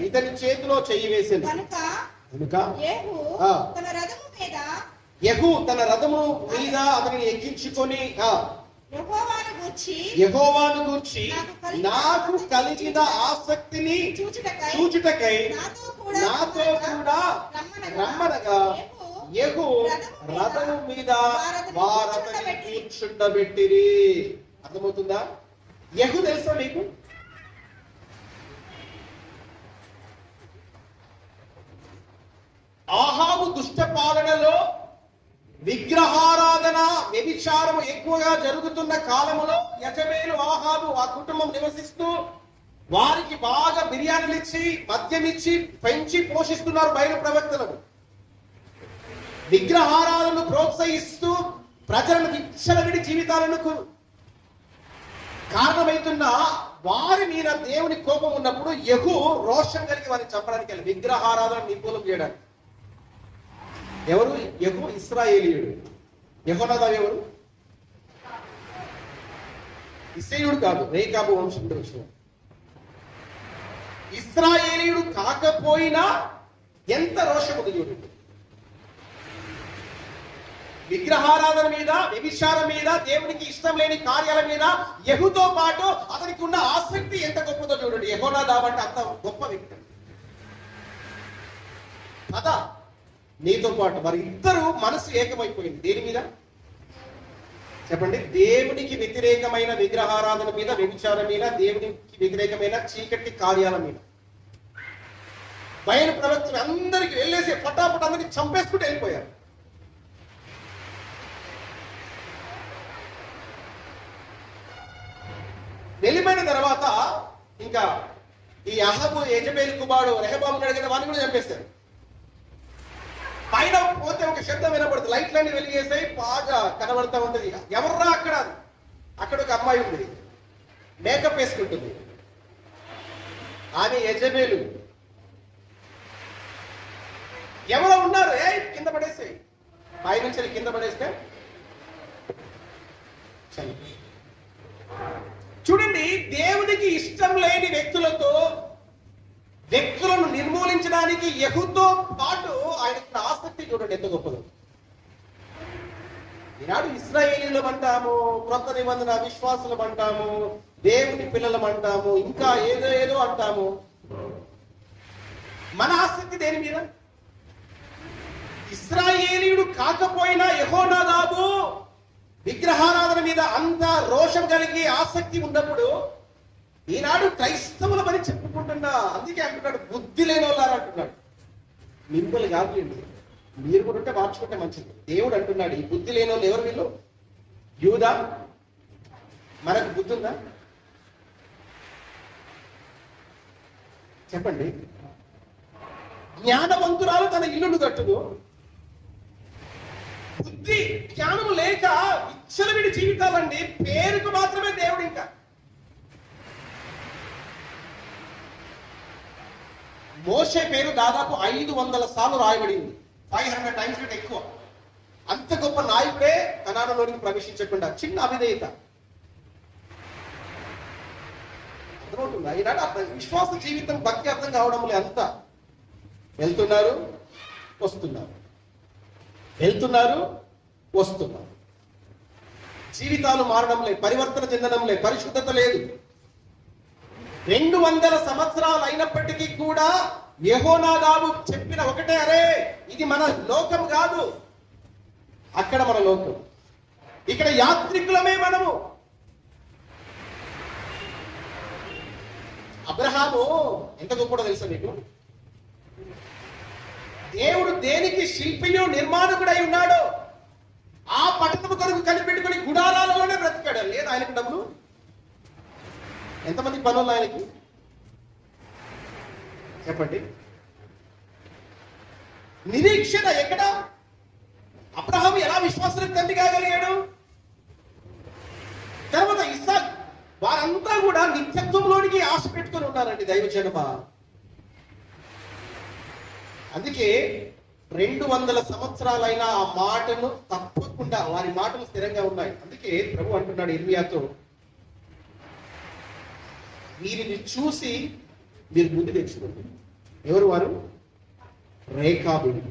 B: ఇతని చేతిలో చెయ్యి వేసింది కనుక యెహూ తన రథము మీద అతనిని ఎక్కించుకొని యెహోవాను గూర్చి నాకు కలిగిన ఆసక్తిని చూచుటకై నాతో కూడా రమ్మనగా యెహూ రథము మీద వారతని కూర్చుండబెట్టిరి. అర్థమవుతుందా? యెహూ తెలుసా మీకు? ఆహాబు దుష్ట పాలనలో విగ్రహారాధన, వ్యభిచారం ఎక్కువగా జరుగుతున్న కాలములో యజబేలు, ఆహాబు ఆ కుటుంబం నివసిస్తూ వారికి బాగా బిర్యానీలు ఇచ్చి, మద్యం ఇచ్చి పెంచి పోషిస్తున్నారు బయలు ప్రవక్తలను. విగ్రహారాధనను ప్రోత్సహిస్తూ ప్రజలను విచ్చలవిడి జీవితాలను కారణమైతున్న వారి మీద దేవుని కోపం ఉన్నప్పుడు యెహూ రోషం కలిగి వారిని చంపడానికి వెళ్ళి విగ్రహారాధన నిర్మూలన చేయడానికి. ఎవరు? యెహూ ఇశ్రాయేలీయుడు. యెహోనాదాబు ఎవరు? ఇశ్రాయేలుడు కాదు, రేకాబు వంశంలో వచ్చిన ఇశ్రాయేలీయుడు కాకపోయినా ఎంత రోషం ఉంది చూడండి. విగ్రహారాధన మీద, వ్యభిచారం మీద, దేవునికి ఇష్టం లేని కార్యాల మీద యెహూతో పాటు అతనికి ఉన్న ఆసక్తి ఎంత గొప్పదో చూడండి. యెహోనాదాబు అంటే అంత గొప్ప వ్యక్తి. కదా నీతో పాటు మరి ఇద్దరు మనసు ఏకమైపోయింది. దేని మీద చెప్పండి? దేవునికి వ్యతిరేకమైన విగ్రహారాధన మీద, వ్యభిచారం మీద, దేవునికి వ్యతిరేకమైన చీకటి కార్యాల మీద. బయలు ప్రవక్తలు అందరికి వెళ్ళేసి పటాపట అందరికి చంపేసుకుంటూ వెళ్ళిపోయారు. వెళ్ళిపోయిన తర్వాత ఇంకా ఈ అహాబు యెజబేలు కుమారుడు రెహబాము ఉన్నాడు కదా, వాడిని కూడా చంపేస్తారు. పైన పోతే ఒక శబ్దం వినపడుతుంది, లైట్లన్నీ వెలిగేసాయి, బాగా కనబడతా ఉంటది. ఎవర్రా అక్కడ? అక్కడ ఒక అమ్మాయి ఉంది, మేకప్ వేసుకుంటుంది. ఆమె యెజబేలు. ఎవరో ఉన్నారు, కింద పడేసాయి, పైనుంచి కింద పడేస్తే చూడండి. దేవునికి ఇష్టం లేని వ్యక్తులను నిర్మూలించడానికి యెహూతో పాటు ఆయనకు ఆసక్తి చూడండి ఎంత గొప్పదో. ఈనాడు ఇశ్రాయేలీయులం అంటాము, క్రొత్త నిబంధన విశ్వాసులం అంటాము, దేవుని పిల్లలం అంటాము, ఇంకా ఏదో అంటాము. మన ఆసక్తి దేని మీద? ఇశ్రాయేలీయుడు కాకపోయినా యెహోనాదాబు విగ్రహారాధన మీద అంత రోషం కలిగి ఆసక్తి ఉన్నప్పుడు ఈనాడు క్రైస్తవుల పని చెప్పుకుంటున్నా. అందుకే అంటున్నాడు బుద్ధి లేని వాళ్ళారు అంటున్నాడు. మిమ్మల్ని కాదులేండి, మీరు కూడా ఉంటే మార్చుకుంటే మంచిది. దేవుడు అంటున్నాడు ఈ బుద్ధి లేని వాళ్ళు ఎవరు? వీళ్ళు యూదా. మనకు బుద్ధి ఉందా చెప్పండి? జ్ఞానవంతురాలు తన ఇల్లును కట్టుదు, బుద్ధి జ్ఞానం లేక విచ్చలవిడి జీవితాలండి, పేరుకు మాత్రమే దేవుడు. ఇంకా మోషే పేరు దాదాపు 500 సార్లు రాయబడింది, 500 టైమ్స్ కంటే ఎక్కువ. అంత గొప్ప నాయకుడే కనానులోనికి ప్రవేశించకుండా చిన్న అవిధేయత. అర్థమవుతుందా? ఈనాడు అర్థం విశ్వాస జీవితం భక్తి అర్థం కావడం లేదు. అంతా వెళ్తున్నారు వస్తున్నారు, వెళ్తున్నారు వస్తున్నారు, జీవితాలు మారడం లేదు, పరివర్తన చెందడం లేదు, పరిశుద్ధత లేదు. 200 సంవత్సరాలు అయినప్పటికీ కూడా యెహోనాదాబు చెప్పిన ఒకటే, అరే ఇది మన లోకం కాదు, అక్కడ మన లోకం, ఇక్కడ యాత్రికులమే మనము. అబ్రహాము ఎంత గొప్పడో తెలుసా మీకు? దేవుడు దేనికి శిల్పియు నిర్మాణకుడై ఉన్నాడో ఆ పట్టణము కొరకు కనిపెట్టుకుని గుడారాలలోనే బ్రతికాడు. లేదు ఆయనకు డబ్బులు, ఎంతమంది పనులు ఆయనకి చెప్పండి. నిరీక్షణ ఎక్కడ? అబ్రహాము ఎలా విశ్వాసానికి తండ్రి కాగలిగాడు? తర్వాత ఇస్సాక్, వారంతా కూడా నిత్యత్వంలోనికి ఆశ పెట్టుకొని ఉన్నారండి దైవజనమా. అందుకే 200 సంవత్సరాలైన ఆ మాటను తప్పకుండా, వారి మాటలు స్థిరంగా ఉన్నాయి. అందుకే ప్రభు అంటున్నాడు ఇర్మియాతో, వీరిని చూసి మీరు బుద్ధి తెచ్చుకోండి. ఎవరు వారు? రేఖాబులు.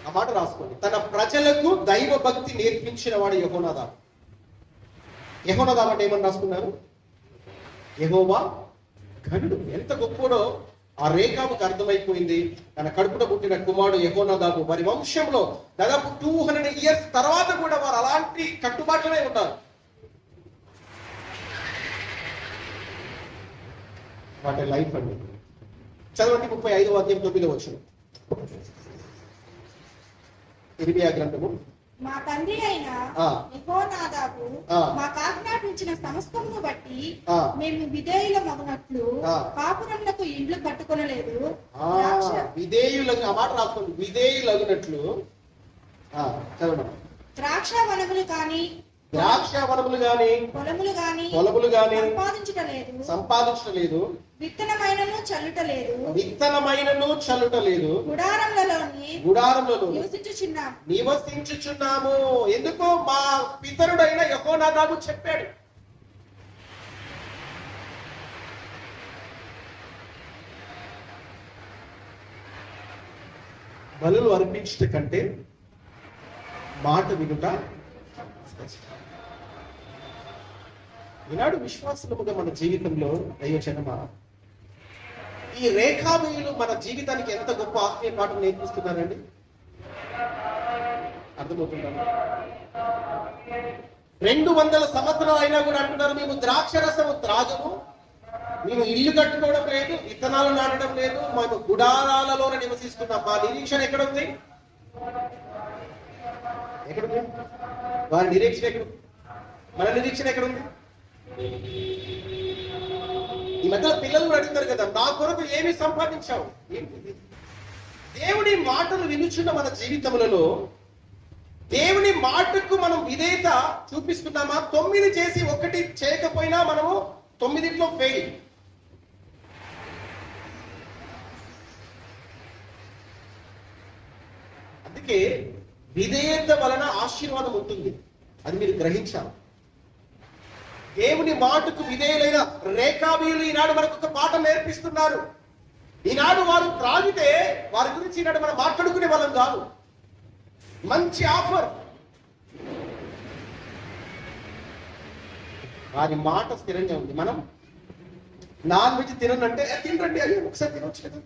B: ఆ మాట రాసుకోండి. తన ప్రజలకు దైవ భక్తి నేర్పించిన వాడు యెహోనాదాబు. యెహోనాదాబు అంటే ఏమని రాసుకున్నారు? యెహోవా ఘనుడు. ఎంత గొప్పడో ఆ రేఖాబుకు అర్థమైపోయింది. తన కడుపున పుట్టిన కుమారుడు యెహోనాదాబు, వారి వంశంలో దాదాపు 200 ఇయర్స్ తర్వాత కూడా వారు అలాంటి కట్టుబాట్లనే ఉన్నారు. వాటి లైఫ్ అండి. చదవండి 35వ అధ్యాయం 9వ వచనం. ఇర్మియా గ్రంథము.
C: మా తండ్రి అయిన యెహోనాదాబు మాకు ఆజ్ఞాపించిన సమస్తమును బట్టి మేము విధేయుల మగునట్లు కాపురములకు ఇండ్లు కట్టుకొనలేదు.
B: విధేయులకు, ఆ మాట రాసుకోండి, విధేయులగునట్లు. చదవండి.
C: ద్రాక్ష వనములు గాని పొలములు గాని
B: సంపాదించలేదు,
C: విత్తనమైనను
B: చల్లుటలేదు, గుడారములలో నివసించుచున్నాము. ఎందుకు? మా పితరుడైన యెహోనాదాబు చెప్పాడు. బలులు అర్పించట కంటే మాట వినుట. ఈనాడు విశ్వాసముగా మన జీవితంలో దైవజనమా, ఈ రేఖామయులు మన జీవితానికి ఎంత గొప్ప ఆత్మీయ పాఠం నేర్పిస్తున్నారండి. అర్థమవుతుందా? 200 సంవత్సరాలు అయినా కూడా అంటున్నారు, మేము ద్రాక్షరసము త్రాగము, మేము ఇల్లు కట్టుకోవడం లేదు, విత్తనాలు నాటడం లేదు, మేము గుడారాలలోనే నివసిస్తున్నాం. మా నిరీక్షణ ఎక్కడుంది? ఎక్కడుంది? వారి నిరీక్షణ ఎక్కడుంది? మన నిరీక్షణ ఎక్కడుంది? ఈ మధ్యలో పిల్లలు కూడా అడుగుతారు కదా, నా కొరకు ఏమి సంపాదించావు? దేవుని మాటలు వినుచున్న మన జీవితములలో దేవుని మాటకు మనం విధేయత చూపిస్తున్నామా? 9 చేసి 1 చేయకపోయినా మనము 9లో ఫెయిల్. అందుకే విధేయత వలన ఆశీర్వాదం ఉంటుంది, అది మీరు గ్రహించాలి. దేవుని మాటకు విధేయులైన రేఖాబీయులు ఈనాడు మనకు ఒక పాఠం నేర్పిస్తున్నారు. ఈనాడు వారు త్రాగితే వారి గురించి ఈనాడు మనం మాట్లాడుకునే వాళ్ళం కాదు. మంచి ఆఫర్, వారి మాట స్థిరంగా ఉంది. మనం నాన్ వెజ్ తినంటే తినరండి, అది ఒకసారి తినొచ్చు కదా.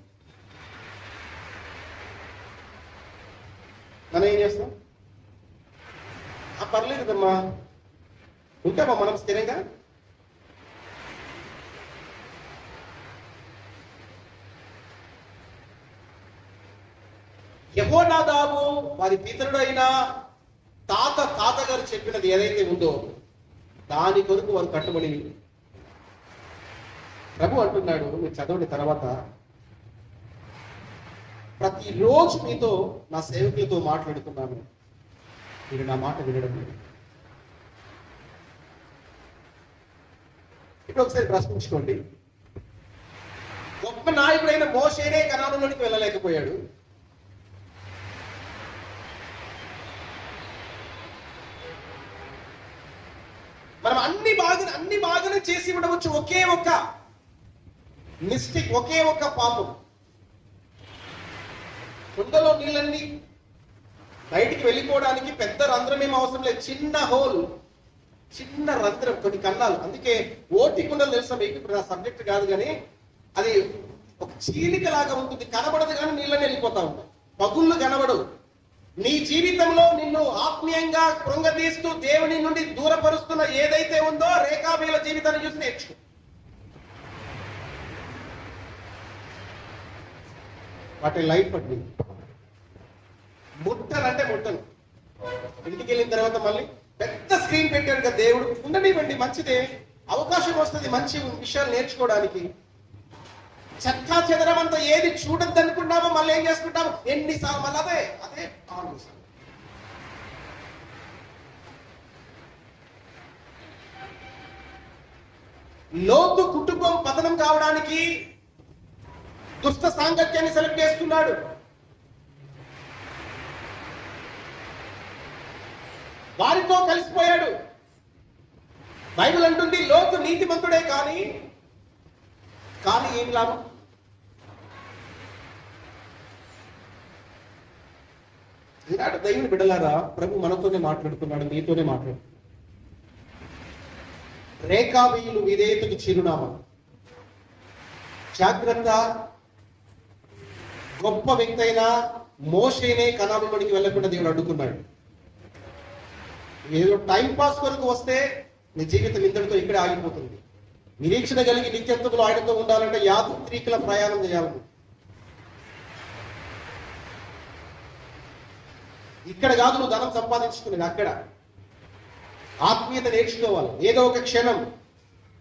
B: మనం ఏం చేస్తాం? పర్లేదు కదమ్మా, ఉంటామా మనం స్థిరంగా? యెహోనాదాబు వారి పితరుడు అయిన తాతగారు చెప్పినది ఏదైతే ఉందో దాని కొరకు వారు కట్టుబడి. ప్రభు అంటున్నాడు, మీరు చదవండి తర్వాత,
A: ప్రతిరోజు మీతో నా సేవకులతో మాట్లాడుతున్నాను, మీరు నా మాట వినడం లేదు. ఇప్పుడు ఒకసారి ప్రశ్నించుకోండి. గొప్ప నాయకుడైన మోషేనే కనానులోనికి వెళ్ళలేకపోయాడు. మనం అన్ని బాగానే చేసి ఉండవచ్చు. ఒకే ఒక్క మిస్టేక్, ఒకే ఒక్క పాపం. కుండలో నీళ్ళన్నీ బయటికి వెళ్ళిపోవడానికి పెద్ద రంధ్రం ఏం అవసరం లేదు. చిన్న హోల్, చిన్న రంధ్రం, కొన్ని కన్నాలు. అందుకే ఓటి కుండలు తెలుసా మీకు? ఇప్పుడు నా సబ్జెక్ట్ కాదు కానీ అది ఒక చీలిక లాగా ఉంటుంది, కనబడదు కానీ నీళ్ళని వెళ్ళిపోతా ఉంటాయి, పగుళ్ళు కనబడవు. నీ జీవితంలో నిన్ను ఆత్మీయంగా కృంగతీస్తూ దేవుని నుండి దూరపరుస్తున్న ఏదైతే ఉందో రేఖాబీల జీవితాన్ని చూసి నేర్చుకో. వాటి లైఫ్ అండి. ముట్టనంటే ముట్టను. ఇంటికి వెళ్ళిన తర్వాత మళ్ళీ పెద్ద స్క్రీన్ పెట్టాడు కదా దేవుడు, ఉండనివ్వండి, మంచిదే, అవకాశం వస్తుంది మంచి విషయాలు నేర్చుకోవడానికి. చెత్తా చెదరమంతా ఏది చూడద్దు అనుకున్నామో మళ్ళీ ఏం చేసుకుంటాము, ఎన్నిసార్లు మళ్ళీ అదే అదే ఆలోచన. లోతు కుటుంబం పతనం కావడానికి దుష్ట సాంగత్యాన్ని సెలెక్ట్ చేసుకున్నాడు. వారితో కలిసిపోయాడు. బైబిల్ అంటుంది లోతు నీతిమంతుడే కానీ ఏం లాభం? ఈనాడు దేవుని బిడ్డలారా, ప్రభు మనతోనే మాట్లాడుతున్నాడు, మీతోనే మాట్లాడు. రేఖాబీయులు విధేయతకు చిరునామా. జాగ్రత్త. గొప్ప వ్యక్తి అయిన మోషేనే కనానులోనికి వెళ్ళకుండా దేవుడు అడ్డుకున్నాడు. ఏదో టైం పాస్ కొరకు వస్తే నీ జీవితం ఇంతటితో ఇక్కడే ఆగిపోతుంది. నిరీక్షణ కలిగి నిత్యత్వంలో ఆయనతో ఉండాలంటే యాత్రికుల ప్రయాణం చేయాలి. ఇక్కడ కాదు నువ్వు ధనం సంపాదించుకునేది, అక్కడ ఆత్మీయత నేర్చుకోవాలి. ఏదో ఒక క్షణం,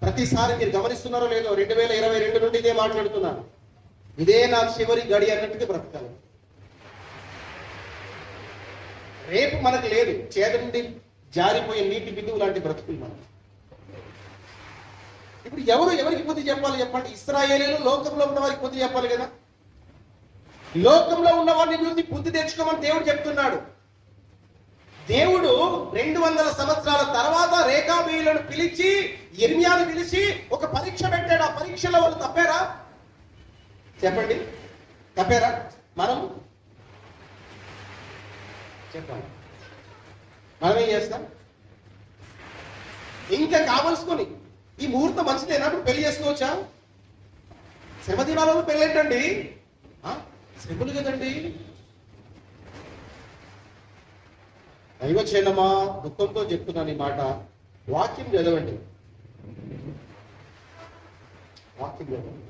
A: ప్రతిసారి మీరు గమనిస్తున్నారో లేదో, 2022 నుండి ఇదే మాట్లాడుతున్నాను, ఇదే నా చివరి గడి అన్నట్టుగా బ్రతకాలి. రేపు మనకు లేదు. చేత నుండి జారిపోయే నీటి బిందువు లాంటి బ్రతుకులు మనం. ఇప్పుడు ఎవరికి బుద్ధి చెప్పాలి చెప్పండి? ఇశ్రాయేలీయులు లోకంలో ఉన్న వారికి బుద్ధి చెప్పాలి కదా. లోకంలో ఉన్న వారిని చూసి బుద్ధి తెచ్చుకోమని దేవుడు చెప్తున్నాడు. దేవుడు 200 సంవత్సరాల తర్వాత రేఖాబీయులను పిలిచి, యిర్మీయాను పిలిచి ఒక పరీక్ష పెట్టాడు. ఆ పరీక్షలో వాళ్ళు తప్పారా చెప్పండి? తప్పారా? మనం చెప్పాలి. మనం ఏం చేస్తాం? ఇంకా కావలసుకొని ఈ ముహూర్తం మంచిదేనా, ఇప్పుడు పెళ్లి చేసుకోవచ్చా? శ్రమ దినాలలో పెళ్ళి ఏంటండి? శ్రమలు కదండి. దైవచేనమా, దుఃఖంతో చెప్తున్నాను ఈ మాట. వాక్యం చదవండి, వాక్యం చదవండి.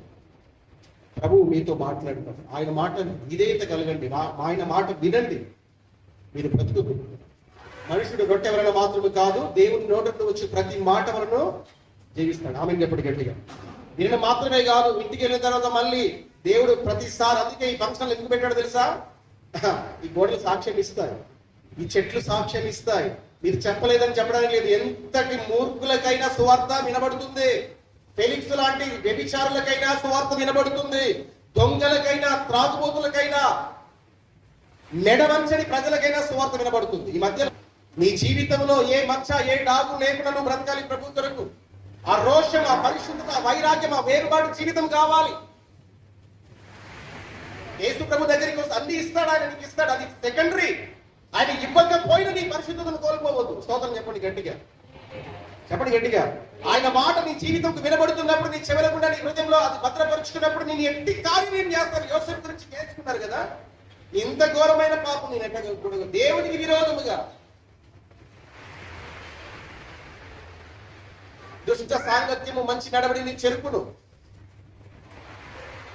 A: ప్రభువు మీతో మాట్లాడతారు. ఆయన మాట విధేయత కలగండి, ఆయన మాట వినండి, మీరు బ్రతుకు. మనుషుడు రొట్టె వలన మాత్రమే కాదు, దేవుని నోటి వచ్చి ప్రతి మాట వలన జీవిస్తాడు. ఆమె చెప్పండి గట్టిగా. దీనిని మాత్రమే కాదు, ఇంటికి వెళ్ళిన తర్వాత మళ్ళీ దేవుడు ప్రతిసారి, అందుకే ఈ ఫంక్షన్లు ఎందుకు పెట్టాడు తెలుసా? ఈ గోడలు సాక్ష్యం ఇస్తాయి, ఈ చెట్లు సాక్ష్యం ఇస్తాయి. మీరు చెప్పలేదని చెప్పడానికి లేదు. ఎంతటి మూర్ఖులకైనా సువార్త వినబడుతుంది. ఫెలిక్స్ లాంటి వ్యభిచారులకైనా సువార్త వినబడుతుంది. దొంగలకైనా, త్రాగుబోతులకైనా, నెడవంచని ప్రజలకైనా సువార్త వినబడుతుంది. ఈ మధ్య నీ జీవితంలో ఏ మచ్చ, ఏ డాగు లేకుండా నువ్వు బ్రతకాలి ప్రభు కొరకు. ఆ రోషం, ఆ పరిశుద్ధత, ఆ వైరాగ్యం, ఆ వేరుబాటు జీవితం కావాలి. యేసు ప్రభు దగ్గరికి వస్తే అన్ని ఇస్తాడు ఆయన, నీకు ఇస్తాడు, అది సెకండరీ. ఆయన ఇవ్వకపోయినా నీ పరిశుద్ధతను కోల్పోవద్దు. స్తోత్రం చెప్పండి గట్టిగా, చెప్పండి గట్టిగా. ఆయన మాట నీ జీవితంకు వినబడుతున్నప్పుడు, నీ చెవరకుండా నీ హృదయంలో అది భద్రపరుచుకున్నప్పుడు నేను ఎట్టి కార్యం చేస్తాను. యోసేపు గురించి నేర్చుకున్నారు కదా, ఇంత ఘోరమైన పాపం నేను ఎట్టకూడదు, దేవునికి విరోధముగా దుష్ట సాంగత్యము, మంచి నడవడిని చెరుపును.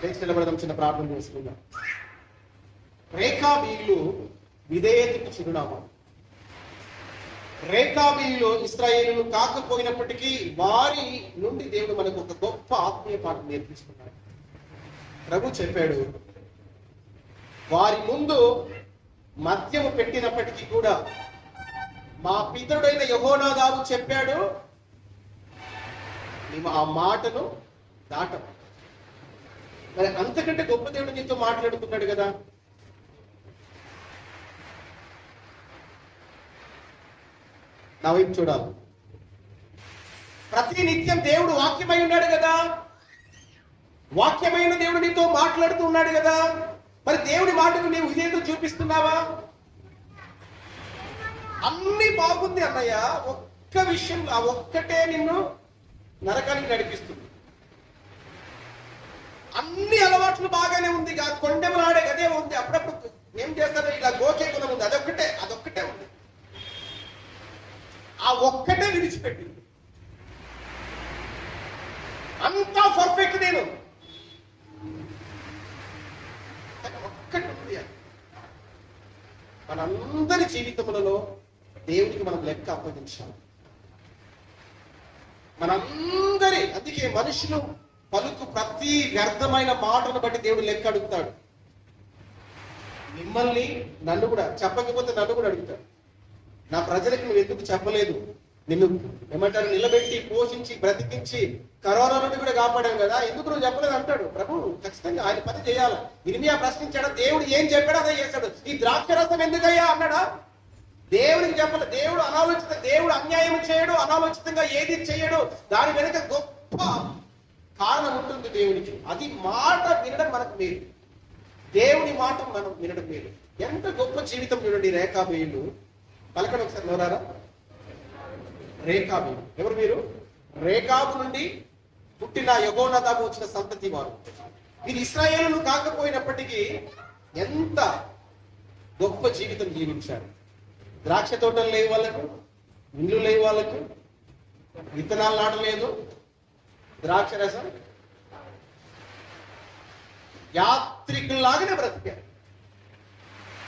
A: లేచి నిలబడదాం, చిన్న ప్రార్థన చేసుకుందాం. రేఖాబీయులు విధేయతకు చిరునామా. రేఖాబీయులు ఇశ్రాయేలీయులు కాకపోయినప్పటికీ వారి నుండి దేవుడు మనకు ఒక గొప్ప ఆత్మీయ పాఠం నేర్పిస్తున్నాడు. ప్రభు చెప్పాడు,
B: వారి ముందు మద్యము పెట్టినప్పటికీ కూడా మా పితరుడైన యెహోనాదాబు చెప్పాడు, నీవు ఆ మాటను దాటం. మరి అంతకంటే గొప్ప దేవుడు నీతో మాట్లాడుతున్నాడు కదా. నా వైపు చూడాలి. ప్రతి నిత్యం దేవుడు వాక్యమై ఉన్నాడు కదా. వాక్యమైన దేవుడు నీతో మాట్లాడుతూ ఉన్నాడు కదా. మరి దేవుడి మాటకు నీవు ఇదేంటో చూపిస్తున్నావా? అన్ని బాగుంది అన్నయ్య, ఒక్క విషయం, ఆ ఒక్కటే నిన్ను నరకానికి నడిపిస్తుంది. అన్ని అలవాట్లు బాగానే ఉంది, కొండెమలాడే గదే ఉంది. అప్పుడప్పుడు ఏం చేస్తారో ఇలా గోకే గుణం ఉంది, అదొక్కటే ఉంది. ఆ ఒక్కటే విడిచిపెట్టింది. అంతా పర్ఫెక్ట్ నేను, ఒక్కటి ఉంది. మనందరి జీవితములలో దేవుడికి మనం లెక్క అప్పగించాలి. మనందరి, అందుకే మనుషులు పలుకు ప్రతి వ్యర్థమైన మాటను బట్టి దేవుడు లెక్క అడుగుతాడు. మిమ్మల్ని, నన్ను కూడా, చెప్పకపోతే నన్ను కూడా అడుగుతాడు. నా ప్రజలకు నువ్వు ఎందుకు చెప్పలేదు? నిన్ను ఏమంటారు, నిలబెట్టి పోషించి బ్రతికించి కరోనా నుండి కూడా కాపాడాం కదా, ఎందుకు నువ్వు చెప్పలేదు అంటాడు. ప్రభు ఖచ్చితంగా ఆయన పని చేయాలి. ఇర్మియా ప్రశ్నించాడు, దేవుడు ఏం చెప్పాడో అదే చేశాడు. ఈ ద్రాక్షరసం ఎందుకయ్యా అన్నాడా? దేవుడికి చెప్పలేదు. దేవుడు అనాలోచిత, దేవుడు అన్యాయం చేయడు, అనాలోచితంగా ఏది చేయడు. దాని వెనుక గొప్ప కారణం ఉంటుంది దేవుడికి. అది మాట వినడం మనకు మేలు, దేవుని మాట మనం వినడం మేలు. ఎంత గొప్ప జీవితం చూడండి రేఖాబీయులు. పలకడం ఒకసారి నోరారా. రేఖాబీయులు ఎవరు? మీరు రేఖాబు నుండి పుట్టిన యెహోనాదాబు వచ్చిన సంతతి వారు. మీరు ఇశ్రాయేలును కాకపోయినప్పటికీ ఎంత గొప్ప జీవితం జీవించారు. ద్రాక్ష తోటలు లేవు వాళ్ళకు, ఇండ్లు లేవు వాళ్ళకు, విత్తనాలు నాటలేదు, ద్రాక్ష రసం యాత్రికుల్లాగానే బ్రతికారు.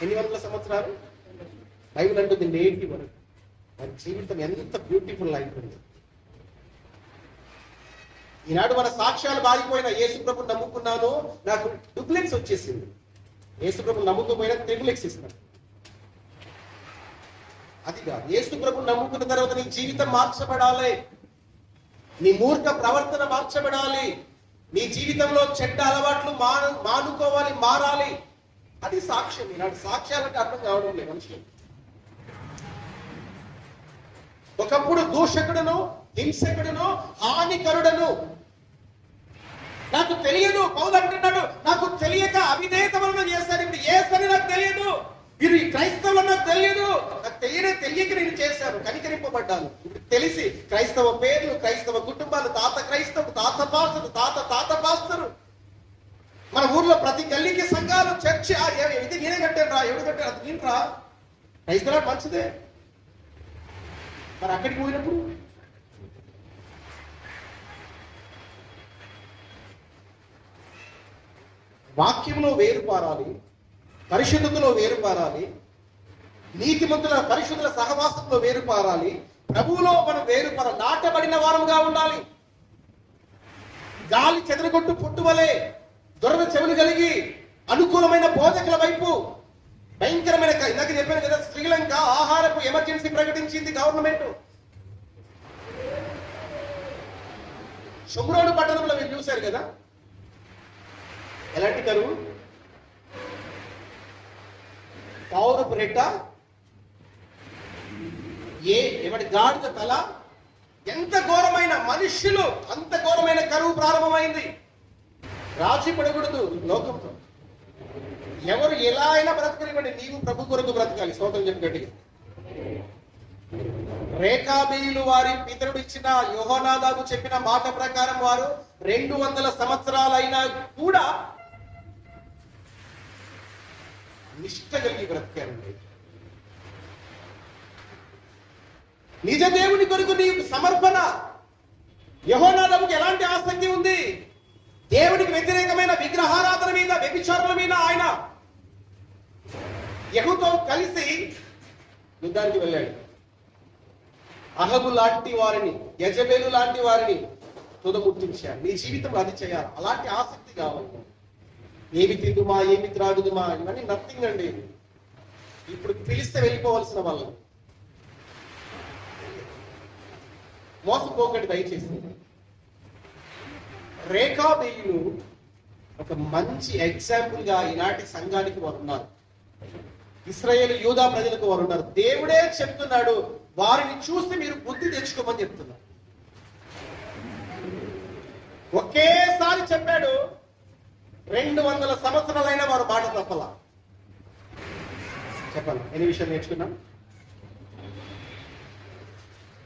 B: ఎన్ని వందల సంవత్సరాలు? బైబిల్ అంటుంది నేటి వరకు. వారి జీవితం ఎంత బ్యూటిఫుల్ లైఫ్ ఉంది. ఈనాడు మన సాక్ష్యాలు బారిపోయిన యేసుప్రభు నమ్ముకున్నాను, నాకు డూప్లెక్స్ వచ్చేసింది. యేసుప్రభు నమ్ముకోపోయినా త్రిపులెక్స్ ఇస్తాడు. అది కాదు. యేసుప్రభు నమ్ముకున్న తర్వాత నీ జీవితం మార్చబడాలి, నీ మూర్ఖ ప్రవర్తన మార్చబడాలి, నీ జీవితంలో చెడ్డ అలవాట్లు మానుకోవాలి, మారాలి. అది సాక్ష్యం. ఈనాడు సాక్ష్యాలంటే అర్థం కావడం లేదు మనుషులు. ఒకప్పుడు దూషకుడును, హింసకుడును, హానికరుడను, నాకు తెలియదు. పౌలు అంటున్నాడు, నాకు తెలియక అవిధేయత వలన చేశాను. ఇప్పుడు ఏసని నాకు తెలియదు, మీరు ఈ క్రైస్తవులు నాకు తెలియదు, నాకు తెలియక నేను చేశాను, కనికరింపబడ్డాను. ఇప్పుడు తెలిసి క్రైస్తవ పేర్లు, క్రైస్తవ కుటుంబాలు, తాత క్రైస్తవు, తాత పాస్టరు, తాత పాస్టరు. మన ఊర్లో ప్రతి గల్లీకి సంఘాలు, చర్చ్. ఇది నేనే కట్టాను రా, ఎవడు కట్టాడు? అది నేను రా. క్రైస్తవ మంచిదే. మరి అక్కడికి పోయినప్పుడు వాక్యంలో వేరు పారాలి, పరిశుద్ధతలో వేరు పారాలి, నీతిమంతుల పరిశుద్ధుల సహవాసంలో వేరు పారాలి, ప్రభువులో మనం వేరు పారాలి. నాటబడిన వారముగా ఉండాలి. గాలి చెదరగొట్టు పుట్టువలే దొరద చెవులు కలిగి అనుకూలమైన బోధకుల వైపు భయంకరమైన, ఇందాక చెప్పాను కదా, శ్రీలంక ఆహారపు ఎమర్జెన్సీ ప్రకటించింది గవర్నమెంట్. షుమ్రోను పట్టణంలో మీరు చూశారు కదా ఎలాంటి కరువు. పౌరపు రెట్ట, ఎవడి గాడిద తల. ఎంత ఘోరమైన మనుష్యులు, అంత ఘోరమైన కరువు ప్రారంభమైంది. రాజీ పడకూడదు లోకంతో. ఎవరు ఎలా అయినా బ్రతకనివ్వండి, నీవు ప్రభు కొరకు బ్రతకాలి. స్తోత్రం చెప్పగట్టిగా. రేఖాబీయులు వారి పితరుడు ఇచ్చిన యెహోనాదాబు చెప్పిన మాట ప్రకారం వారు 200 సంవత్సరాలైనా కూడా నిష్ఠ కలిగి బ్రతికారండి. నిజ దేవుని కొరకు నీ సమర్పణ. యెహోనాదాబుకి ఎలాంటి ఆసక్తి ఉంది? దేవునికి వ్యతిరేకమైన విగ్రహారాధన మీద, వ్యభిచారుల మీద ఆయన యెహూతో కలిసి యుద్ధానికి వెళ్ళాడు. అహబు లాంటి వారిని, యజబేలు లాంటి వారిని తుదముట్టించాడు. నీ జీవితంలో అది చేయాలి. అలాంటి ఆసక్తి కావాలి. ఏమి తిందుమా ఏమి త్రాగుదుమా ఇవన్నీ నథింగ్ అండి. ఇప్పుడు పిలిస్తే వెళ్ళిపోవలసిన వాళ్ళు. మోసపోకండి దయచేసి. రేఖాబీయులు ఒక మంచి ఎగ్జాంపుల్ గా ఈనాటి సంఘానికి వారు ఉన్నారు. ఇశ్రాయేలు యూదా ప్రజలకు వారు ఉన్నారు. దేవుడే చెప్తున్నాడు, వారిని చూసి మీరు బుద్ధి తెచ్చుకోమని చెప్తున్నారు. ఒకేసారి చెప్పాడు, 200 సంవత్సరాలైన వారు మాట తప్పలా. చెప్పండి, ఎన్ని విషయాలు నేర్చుకున్నాం?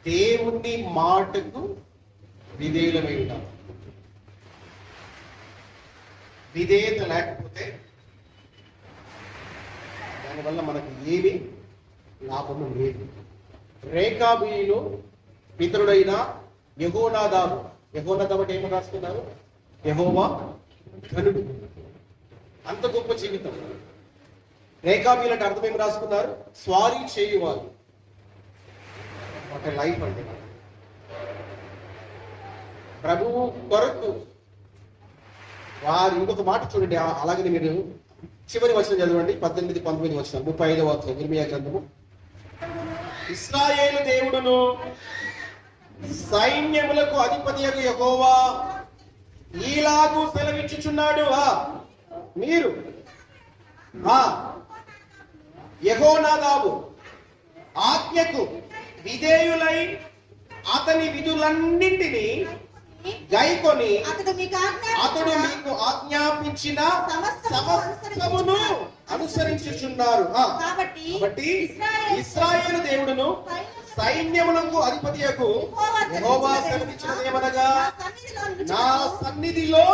B: దేవుని మాటకు విధేయులమై ఉంటాం. విధేయత లేకపోతే దానివల్ల మనకు ఏమి లాభము లేదు. రేఖాబీయులు పితరుడైన యెహోనాదాబు. యెహోనాదాబు అంటే ఏమని రాసుకున్నారు? యెహోవా ఘనుడు. అంత గొప్ప జీవితం. రేఖాబీయులు అంటే అర్థం ఏమి రాసుకున్నారు? స్వారీ చేయువారు. ఒక లైఫ్ అంటే ప్రభువు కొరకు వారు. ఇంకొక మాట చూడండి, అలాగే మీరు చివరి వచనం చదవండి, 18, 19 వచనం, 35వ వచనం ఇర్మియా గ్రంథము. ఇశ్రాయేలు దేవుడును సైన్యములకు అధిపతియగు యెహోవా ఈలాగు సెలవిచ్చుచున్నాడు, మీరు యెహోనాదాబు ఆజ్ఞకు విధేయులై అతని విధులన్నింటినీ గైకొని అతడు మీకు ఆజ్ఞాపించిన సమస్తమును అనుసరించుచున్నారు. కాబట్టి ఇశ్రాయేలు దేవుడును సైన్యములకు అధిపతియగు యెహోవా సెలవిచ్చినదేమనగా, నా సన్నిధిలో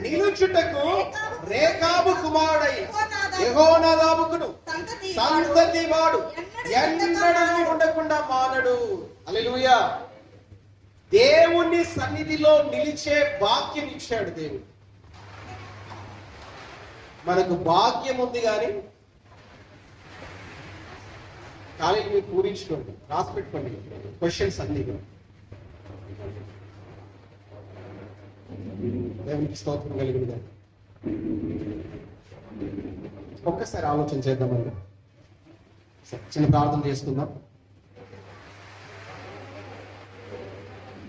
B: నిలుచుటకు రేఖాబు కుమారుడై యెహోనాదాబుకును సంతతి వాడు ఎన్నడూ ఉండకుండా మానడు. హల్లెలూయా. దేవుని సన్నిధిలో నిలిచే భాగ్యం ఇచ్చాడు దేవుడు. మనకు భాగ్యం ఉంది కానీ ఖాళీ మీరు పూరించుకోండి, రాసి పెట్టుకోండి క్వశ్చన్స్ అన్ని. దేవునికి స్తోత్రం కలిగింది. ఒక్కసారి ఆలోచన చేద్దామండి. చిన్న ప్రార్థన చేసుకుందాం.